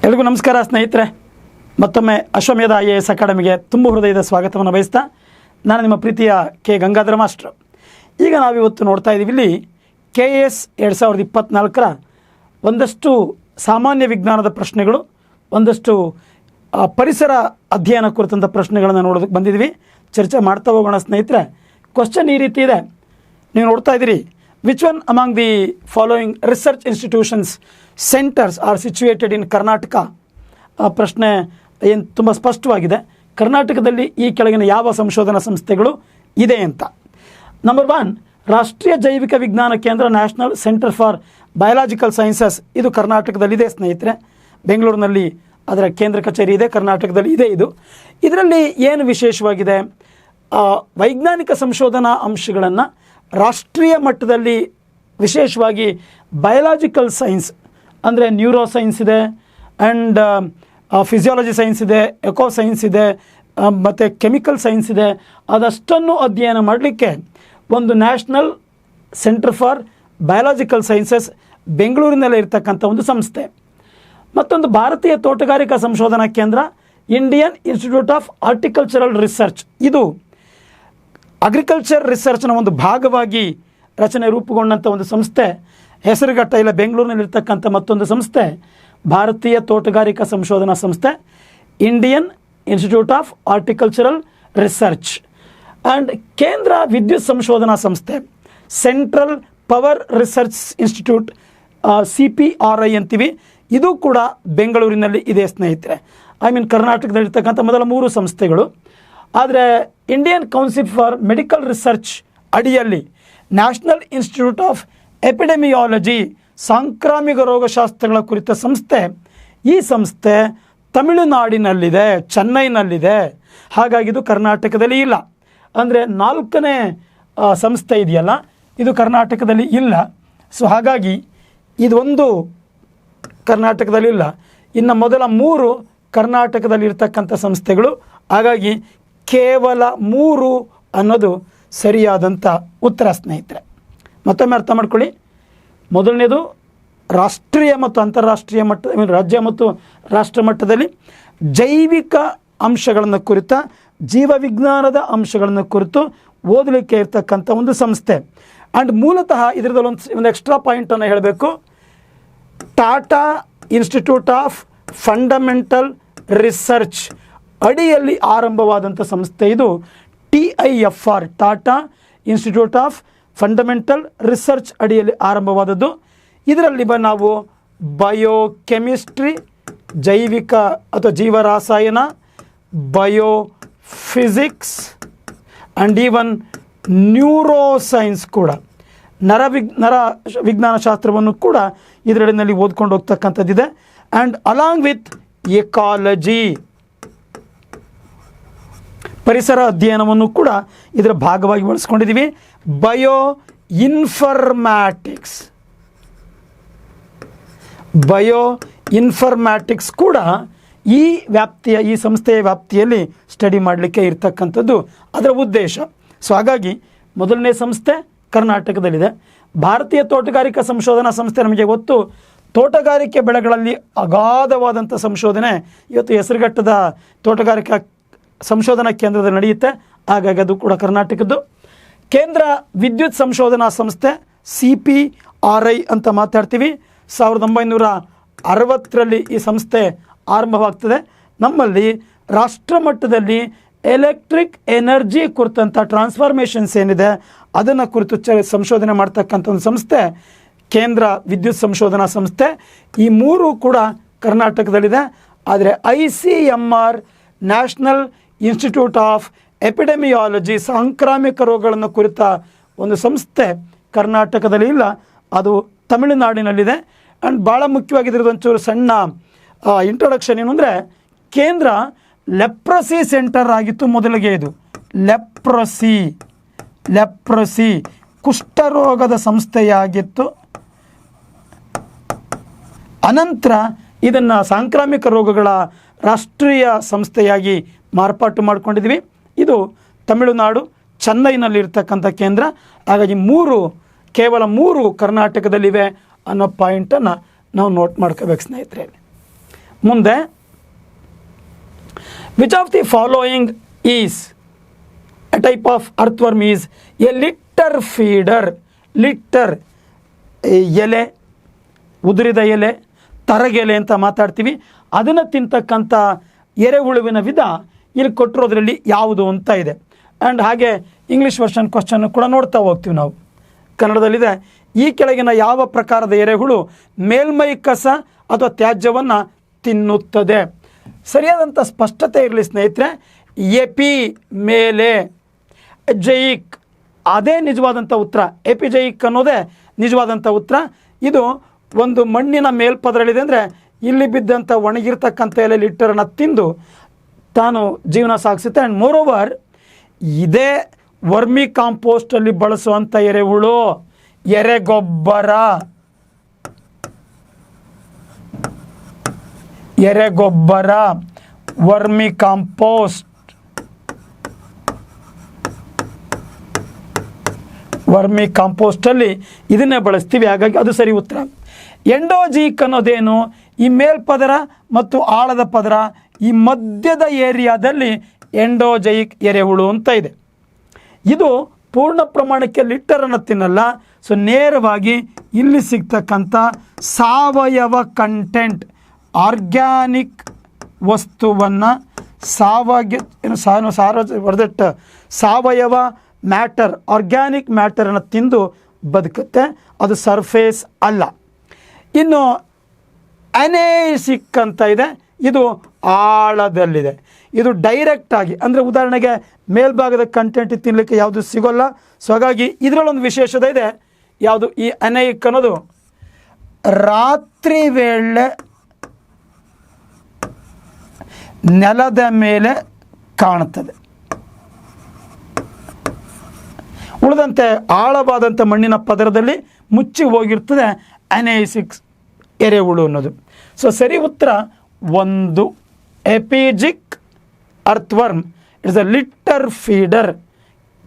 ಎಲ್ರಿಗೂ ನಮಸ್ಕಾರ ಸ್ನೇಹಿತರೆ. ಮತ್ತೊಮ್ಮೆ ಅಶ್ವಮೇಧ IAS ಅಕಾಡೆಮಿಗೆ ತುಂಬ ಹೃದಯದ ಸ್ವಾಗತವನ್ನು ಬಯಸ್ತಾ ನಾನು ನಿಮ್ಮ ಪ್ರೀತಿಯ ಕೆ ಗಂಗಾಧರ ಮಾಸ್ಟರ್. ಈಗ ನಾವಿವತ್ತು ನೋಡ್ತಾ ಇದ್ದೀವಿ ಇಲ್ಲಿ KS 2024ರ ಒಂದಷ್ಟು ಸಾಮಾನ್ಯ ವಿಜ್ಞಾನದ ಪ್ರಶ್ನೆಗಳು, ಒಂದಷ್ಟು ಪರಿಸರ ಅಧ್ಯಯನ ಕುರಿತಂಥ ಪ್ರಶ್ನೆಗಳನ್ನು ನೋಡೋದಕ್ಕೆ ಬಂದಿದ್ವಿ. ಚರ್ಚೆ ಮಾಡ್ತಾ ಹೋಗೋಣ ಸ್ನೇಹಿತರೆ. ಕ್ವಶನ್ ಈ ರೀತಿ ಇದೆ, ನೀವು ನೋಡ್ತಾ ಇದ್ದೀರಿ. Which one among the following research institutions centres are situated in Karnataka? ಪ್ರಶ್ನೆ ಏನು ತುಂಬ ಸ್ಪಷ್ಟವಾಗಿದೆ. ಕರ್ನಾಟಕದಲ್ಲಿ ಈ ಕೆಳಗಿನ ಯಾವ ಸಂಶೋಧನಾ ಸಂಸ್ಥೆಗಳು ಇದೆ ಅಂತ. ನಂಬರ್ 1, ರಾಷ್ಟ್ರೀಯ ಜೈವಿಕ ವಿಜ್ಞಾನ ಕೇಂದ್ರ, national centre for biological sciences. ಇದು ಕರ್ನಾಟಕದಲ್ಲಿದೆ ಸ್ನೇಹಿತರೆ. ಬೆಂಗಳೂರಿನಲ್ಲಿ ಅದರ ಕೇಂದ್ರ ಕಚೇರಿ ಇದೆ, ಕರ್ನಾಟಕದಲ್ಲಿ ಇದೆ. ಇದರಲ್ಲಿ ಏನು ವಿಶೇಷವಾಗಿದೆ, ವೈಜ್ಞಾನಿಕ ಸಂಶೋಧನಾ ಅಂಶಗಳನ್ನು ರಾಷ್ಟ್ರೀಯ ಮಟ್ಟದಲ್ಲಿ ವಿಶೇಷವಾಗಿ ಬಯಾಲಜಿಕಲ್ ಸೈನ್ಸ್ ಅಂದರೆ ನ್ಯೂರೋ ಸೈನ್ಸ್ ಇದೆ, ಆ್ಯಂಡ್ ಫಿಸಿಯಾಲಜಿ ಸೈನ್ಸ್ ಇದೆ, ಎಕೋ ಸೈನ್ಸ್ ಇದೆ, ಮತ್ತು ಕೆಮಿಕಲ್ ಸೈನ್ಸ್ ಇದೆ. ಅದಷ್ಟನ್ನು ಅಧ್ಯಯನ ಮಾಡಲಿಕ್ಕೆ ಒಂದು national centre for biological sciences ಬೆಂಗಳೂರಿನಲ್ಲೇ ಇರ್ತಕ್ಕಂಥ ಒಂದು ಸಂಸ್ಥೆ. ಮತ್ತೊಂದು ಭಾರತೀಯ ತೋಟಗಾರಿಕಾ ಸಂಶೋಧನಾ ಕೇಂದ್ರ, Indian institute of horticultural research. ಇದು ಅಗ್ರಿಕಲ್ಚರ್ ರಿಸರ್ಚ್ನ ಒಂದು ಭಾಗವಾಗಿ ರಚನೆ ರೂಪುಗೊಂಡಂಥ ಒಂದು ಸಂಸ್ಥೆ. ಹೆಸರುಘಟ್ಟ ಇಲ್ಲ ಬೆಂಗಳೂರಿನಲ್ಲಿರ್ತಕ್ಕಂಥ ಮತ್ತೊಂದು ಸಂಸ್ಥೆ ಭಾರತೀಯ ತೋಟಗಾರಿಕಾ ಸಂಶೋಧನಾ ಸಂಸ್ಥೆ, Indian institute of horticultural research. And ಕೇಂದ್ರ ವಿದ್ಯುತ್ ಸಂಶೋಧನಾ ಸಂಸ್ಥೆ, central power research institute, CPRI ಅಂತೀವಿ. ಇದು ಕೂಡ ಬೆಂಗಳೂರಿನಲ್ಲಿ ಇದೆ ಸ್ನೇಹಿತರೆ. ಕರ್ನಾಟಕದಲ್ಲಿರ್ತಕ್ಕಂಥ ಮೊದಲ 3 ಸಂಸ್ಥೆಗಳು. ಆದರೆ Indian council for medical research ಅಡಿಯಲ್ಲಿ ನ್ಯಾಷನಲ್ ಇನ್ಸ್ಟಿಟ್ಯೂಟ್ ಆಫ್ ಎಪಿಡೆಮಿಯಾಲಜಿ, ಸಾಂಕ್ರಾಮಿಕ ರೋಗಶಾಸ್ತ್ರಗಳ ಕುರಿತ ಸಂಸ್ಥೆ. ಈ ಸಂಸ್ಥೆ ತಮಿಳುನಾಡಿನಲ್ಲಿದೆ, ಚೆನ್ನೈನಲ್ಲಿದೆ. ಹಾಗಾಗಿ ಇದು ಕರ್ನಾಟಕದಲ್ಲಿ ಇಲ್ಲ. ಅಂದರೆ 4ನೇ ಸಂಸ್ಥೆ ಇದೆಯಲ್ಲ, ಇದು ಕರ್ನಾಟಕದಲ್ಲಿ ಇಲ್ಲ. ಸೊ ಹಾಗಾಗಿ ಇದೊಂದು ಕರ್ನಾಟಕದಲ್ಲಿ ಇಲ್ಲ. ಇನ್ನು ಮೊದಲ 3 ಕರ್ನಾಟಕದಲ್ಲಿರ್ತಕ್ಕಂಥ ಸಂಸ್ಥೆಗಳು. ಹಾಗಾಗಿ ಕೇವಲ 3 ಅನ್ನೋದು ಸರಿಯಾದಂಥ ಉತ್ತರ ಸ್ನೇಹಿತರೆ. ಮತ್ತೊಮ್ಮೆ ಅರ್ಥ ಮಾಡ್ಕೊಳ್ಳಿ. ಮೊದಲನೇದು ರಾಷ್ಟ್ರೀಯ ಮತ್ತು ಅಂತಾರಾಷ್ಟ್ರೀಯ ಮಟ್ಟ, ರಾಜ್ಯ ಮತ್ತು ರಾಷ್ಟ್ರ ಮಟ್ಟದಲ್ಲಿ ಜೈವಿಕ ಅಂಶಗಳನ್ನು ಕುರಿತ, ಜೀವವಿಜ್ಞಾನದ ಅಂಶಗಳನ್ನು ಕುರಿತು ಓದಲಿಕ್ಕೆ ಇರ್ತಕ್ಕಂಥ ಒಂದು ಸಂಸ್ಥೆ. ಆ್ಯಂಡ್ ಮೂಲತಃ ಇದರದಲ್ಲಿ ಒಂದು ಎಕ್ಸ್ಟ್ರಾ ಪಾಯಿಂಟನ್ನು ಹೇಳಬೇಕು. Tata institute of fundamental research ಅಡಿಯಲ್ಲಿ ಆರಂಭವಾದಂಥ ಸಂಸ್ಥೆ ಇದು. TIFR, Tata institute of fundamental research ಅಡಿಯಲ್ಲಿ ಆರಂಭವಾದದ್ದು. ಇದರಲ್ಲಿ ನಾವು ಬಯೋಕೆಮಿಸ್ಟ್ರಿ, ಜೈವಿಕ ಅಥವಾ ಜೀವರಾಸಾಯನ, ಬಯೋಫಿಸಿಕ್ಸ್ ಆ್ಯಂಡ್ ಈವನ್ ನ್ಯೂರೋಸೈನ್ಸ್ ಕೂಡ, ನರ ವಿಜ್ಞಾನ ಶಾಸ್ತ್ರವನ್ನು ಕೂಡ ಇದರಲ್ಲಿ ಓದ್ಕೊಂಡು ಹೋಗ್ತಕ್ಕಂಥದ್ದಿದೆ. ಆ್ಯಂಡ್ ಅಲಾಂಗ್ ವಿತ್ ಎಕಾಲಜಿ, ಪರಿಸರ ಅಧ್ಯಯನವನ್ನು ಕೂಡ ಇದರ ಭಾಗವಾಗಿ ಬಳಸ್ಕೊಂಡಿದ್ದೀವಿ. ಬಯೋ ಇನ್ಫರ್ಮ್ಯಾಟಿಕ್ಸ್ ಕೂಡ ಈ ಸಂಸ್ಥೆಯ ವ್ಯಾಪ್ತಿಯಲ್ಲಿ ಸ್ಟಡಿ ಮಾಡಲಿಕ್ಕೆ ಇರ್ತಕ್ಕಂಥದ್ದು ಅದರ ಉದ್ದೇಶ. ಸೊ ಹಾಗಾಗಿ ಮೊದಲನೇ ಸಂಸ್ಥೆ ಕರ್ನಾಟಕದಲ್ಲಿದೆ. ಭಾರತೀಯ ತೋಟಗಾರಿಕಾ ಸಂಶೋಧನಾ ಸಂಸ್ಥೆ ನಮಗೆ ಗೊತ್ತು. ತೋಟಗಾರಿಕೆ ಬೆಳೆಗಳಲ್ಲಿ ಅಗಾಧವಾದಂಥ ಸಂಶೋಧನೆ ಇವತ್ತು ಹೆಸರುಘಟ್ಟದ ತೋಟಗಾರಿಕಾ ಸಂಶೋಧನಾ ಕೇಂದ್ರದಲ್ಲಿ ನಡೆಯುತ್ತೆ. ಹಾಗಾಗಿ ಅದು ಕೂಡ ಕರ್ನಾಟಕದ್ದು. ಕೇಂದ್ರ ವಿದ್ಯುತ್ ಸಂಶೋಧನಾ ಸಂಸ್ಥೆ, CPRI ಅಂತ ಮಾತಾಡ್ತೀವಿ. 1960ರಲ್ಲಿ ಈ ಸಂಸ್ಥೆ ಆರಂಭವಾಗ್ತದೆ. ನಮ್ಮಲ್ಲಿ ರಾಷ್ಟ್ರ ಮಟ್ಟದಲ್ಲಿ ಎಲೆಕ್ಟ್ರಿಕ್ ಎನರ್ಜಿ ಕುರಿತಂಥ ಟ್ರಾನ್ಸ್ಫಾರ್ಮೇಷನ್ಸ್ ಏನಿದೆ ಅದನ್ನು ಕುರಿತು ಸಂಶೋಧನೆ ಮಾಡ್ತಕ್ಕಂಥ ಒಂದು ಸಂಸ್ಥೆ ಕೇಂದ್ರ ವಿದ್ಯುತ್ ಸಂಶೋಧನಾ ಸಂಸ್ಥೆ. ಈ 3 ಕೂಡ ಕರ್ನಾಟಕದಲ್ಲಿದೆ. ಆದರೆ ICMR, national institute of epidemiology, ಸಾಂಕ್ರಾಮಿಕ ರೋಗಗಳನ್ನು ಕುರಿತ ಒಂದು ಸಂಸ್ಥೆ ಕರ್ನಾಟಕದಲ್ಲಿ ಇಲ್ಲ, ಅದು ತಮಿಳುನಾಡಿನಲ್ಲಿದೆ. ಆ್ಯಂಡ್ ಭಾಳ ಮುಖ್ಯವಾಗಿದ್ರದ್ದು ಒಂಚೂರು ಸಣ್ಣ ಇಂಟ್ರೊಡಕ್ಷನ್ ಏನು ಅಂದರೆ, ಕೇಂದ್ರ ಲೆಪ್ರಸಿ ಸೆಂಟರ್ ಆಗಿತ್ತು ಮೊದಲಿಗೆ. ಇದು ಲೆಪ್ರಸಿ ಕುಷ್ಠರೋಗದ ಸಂಸ್ಥೆಯಾಗಿತ್ತು. ಅನಂತರ ಇದನ್ನು ಸಾಂಕ್ರಾಮಿಕ ರೋಗಗಳ ರಾಷ್ಟ್ರೀಯ ಸಂಸ್ಥೆಯಾಗಿ ಮಾರ್ಪಾಟು ಮಾಡಿಕೊಂಡಿದ್ವಿ. ಇದು ತಮಿಳುನಾಡು, ಚೆನ್ನೈನಲ್ಲಿರ್ತಕ್ಕಂಥ ಕೇಂದ್ರ. ಹಾಗಾಗಿ ಕೇವಲ 3 ಕರ್ನಾಟಕದಲ್ಲಿವೆ ಅನ್ನೋ ಪಾಯಿಂಟನ್ನು ನಾವು ನೋಟ್ ಮಾಡ್ಕೋಬೇಕು ಸ್ನೇಹಿತರೆ. ಮುಂದೆ which of the following is a type of earthworm is a litter feeder. Litter ಎಲೆ, ಉದುರಿದ ಎಲೆ, ತರಗೆಲೆ ಅಂತ ಮಾತಾಡ್ತೀವಿ. ಅದನ್ನು ತಿಂತಕ್ಕಂಥ ಎರೆಹುಳುವಿನ ವಿಧ ಇಲ್ಲಿ ಕೊಟ್ಟಿರೋದ್ರಲ್ಲಿ ಯಾವುದು ಅಂತ ಇದೆ. ಆ್ಯಂಡ್ ಹಾಗೆ ಇಂಗ್ಲೀಷ್ ವರ್ಷನ್ ಕ್ವಶನ್ನು ಕೂಡ ನೋಡ್ತಾ ಹೋಗ್ತೀವಿ ನಾವು. ಕನ್ನಡದಲ್ಲಿದೆ, ಈ ಕೆಳಗಿನ ಯಾವ ಪ್ರಕಾರದ ಎರೆಹುಳು ಮೇಲ್ಮೈ ಕಸ ಅಥವಾ ತ್ಯಾಜ್ಯವನ್ನು ತಿನ್ನುತ್ತದೆ? ಸರಿಯಾದಂಥ ಸ್ಪಷ್ಟತೆ ಇರಲಿ ಸ್ನೇಹಿತರೆ. ಎಪಿ ಮೇಲೆ, ಜೈಕ್ ಅದೇ ನಿಜವಾದಂಥ ಉತ್ತರ. ಎಪಿಜೈಕ್ ಅನ್ನೋದೇ ನಿಜವಾದಂಥ ಉತ್ತರ. ಇದು ಒಂದು ಮಣ್ಣಿನ ಮೇಲ್ಪದರಲ್ಲಿದೆ ಅಂದರೆ ಇಲ್ಲಿ ಬಿದ್ದಂಥ ಒಣಗಿರ್ತಕ್ಕಂಥ ಎಲೆ ಲಿಟ್ಟರನ್ನು ತಿಂದು ತಾನು ಜೀವನ ಸಾಗಿಸುತ್ತೆ. ಆ್ಯಂಡ್ ಮೋರೋವರ್ ಇದೇ ವರ್ಮಿ ಕಾಂಪೋಸ್ಟಲ್ಲಿ ಬಳಸುವಂಥ ಎರೆಹುಳು, ಎರೆಗೊಬ್ಬರ ವರ್ಮಿ ಕಾಂಪೋಸ್ಟ್, ವರ್ಮಿ ಕಾಂಪೋಸ್ಟಲ್ಲಿ ಇದನ್ನೇ ಬಳಸ್ತೀವಿ. ಹಾಗಾಗಿ ಅದು ಸರಿ ಉತ್ತರ. ಎಂಡೋಜಿಕ್ ಅನ್ನೋದೇನು? ಈ ಮೇಲ್ಪದರ ಮತ್ತು ಆಳದ ಪದರ ಈ ಮಧ್ಯದ ಏರಿಯಾದಲ್ಲಿ ಎಂಡೋಜೈಕ್ ಎರೆಹುಳು ಅಂತ ಇದೆ. ಇದು ಪೂರ್ಣ ಪ್ರಮಾಣಕ್ಕೆ ಲಿಟ್ಟರನ್ನು ತಿನ್ನಲ್ಲ. ಸೊ ನೇರವಾಗಿ ಇಲ್ಲಿ ಸಿಗ್ತಕ್ಕಂಥ ಸಾವಯವ ಕಂಟೆಂಟ್, ಆರ್ಗ್ಯಾನಿಕ್ ವಸ್ತುವನ್ನು ಸಾವಯವ ಮ್ಯಾಟರ್, ಆರ್ಗ್ಯಾನಿಕ್ ಮ್ಯಾಟರನ್ನು ತಿಂದು ಬದುಕುತ್ತೆ. ಅದು ಸರ್ಫೇಸ್ ಅಲ್ಲ. ಇನ್ನು ಅನೇಸಿಕ್ ಅಂತ ಇದೆ, ಇದು ಆಳದಲ್ಲಿದೆ. ಇದು ಡೈರೆಕ್ಟಾಗಿ ಅಂದರೆ ಉದಾಹರಣೆಗೆ ಮೇಲ್ಭಾಗದ ಕಂಟೆಂಟ್ ತಿನ್ನಲಿಕ್ಕೆ ಯಾವುದು ಸಿಗೋಲ್ಲ. ಸೊ ಹಾಗಾಗಿ ಇದರಲ್ಲೊಂದು ವಿಶೇಷತೆ ಇದೆ. ಯಾವುದು? ಈ ಅನೇಯಿಕ್ ಅನ್ನೋದು ರಾತ್ರಿ ವೇಳೆ ನೆಲದ ಮೇಲೆ ಕಾಣುತ್ತದೆ. ಉಳಿದಂತೆ ಆಳವಾದಂಥ ಮಣ್ಣಿನ ಪದರದಲ್ಲಿ ಮುಚ್ಚಿ ಹೋಗಿರ್ತದೆ ಅನೇಸಿಕ್ಸ್ ಎರೆಹುಳು ಅನ್ನೋದು. ಸೊ ಸರಿ ಉತ್ತರ 1. ಎಪಿಜಿಕ್ ಅರ್ಥ್ವರ್ಮ್ ಇಟ್ಸ್ ಅ ಲಿಟ್ಟರ್ ಫೀಡರ್.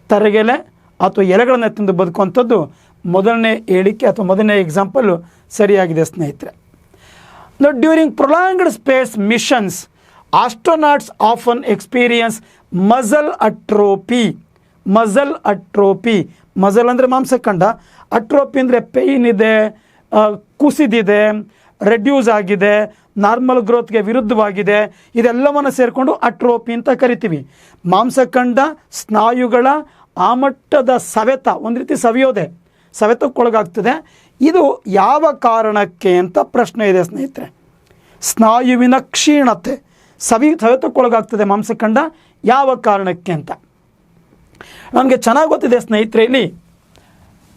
ತರಗೆಲೆ ಅಥವಾ ಎಲೆಗಳನ್ನು ತಿಂದು ಬದುಕುವಂಥದ್ದು ಮೊದಲನೇ ಹೇಳಿಕೆ ಅಥವಾ ಮೊದಲನೇ ಎಕ್ಸಾಂಪಲ್ಲು ಸರಿಯಾಗಿದೆ ಸ್ನೇಹಿತರೆ. During prolonged space missions astronauts often experience muscle atrophy. Muscle ಅಂದರೆ ಮಾಂಸಖಂಡ, ಅಟ್ರೋಪಿ ಅಂದರೆ ಪೇಯ್ನ್ ಇದೆ, ಕುಸಿದಿದೆ, ರೆಡ್ಯೂಸ್ ಆಗಿದೆ, ನಾರ್ಮಲ್ ಗ್ರೋತ್ಗೆ ವಿರುದ್ಧವಾಗಿದೆ, ಇದೆಲ್ಲವನ್ನು ಸೇರಿಕೊಂಡು ಅಟ್ರೋಪಿ ಅಂತ ಕರಿತೀವಿ. ಮಾಂಸಖಂಡ ಸ್ನಾಯುಗಳ ಆ ಮಟ್ಟದ ಸವೆತ, ಒಂದು ರೀತಿ ಸವೆತಕ್ಕೊಳಗಾಗ್ತದೆ. ಇದು ಯಾವ ಕಾರಣಕ್ಕೆ ಅಂತ ಪ್ರಶ್ನೆ ಇದೆ ಸ್ನೇಹಿತರೆ. ಸ್ನಾಯುವಿನ ಕ್ಷೀಣತೆ, ಸವೆತಕ್ಕೊಳಗಾಗ್ತದೆ ಮಾಂಸಖಂಡ, ಯಾವ ಕಾರಣಕ್ಕೆ ಅಂತ ನಮಗೆ ಚೆನ್ನಾಗಿ ಗೊತ್ತಿದೆ ಸ್ನೇಹಿತರೆ. ಇಲ್ಲಿ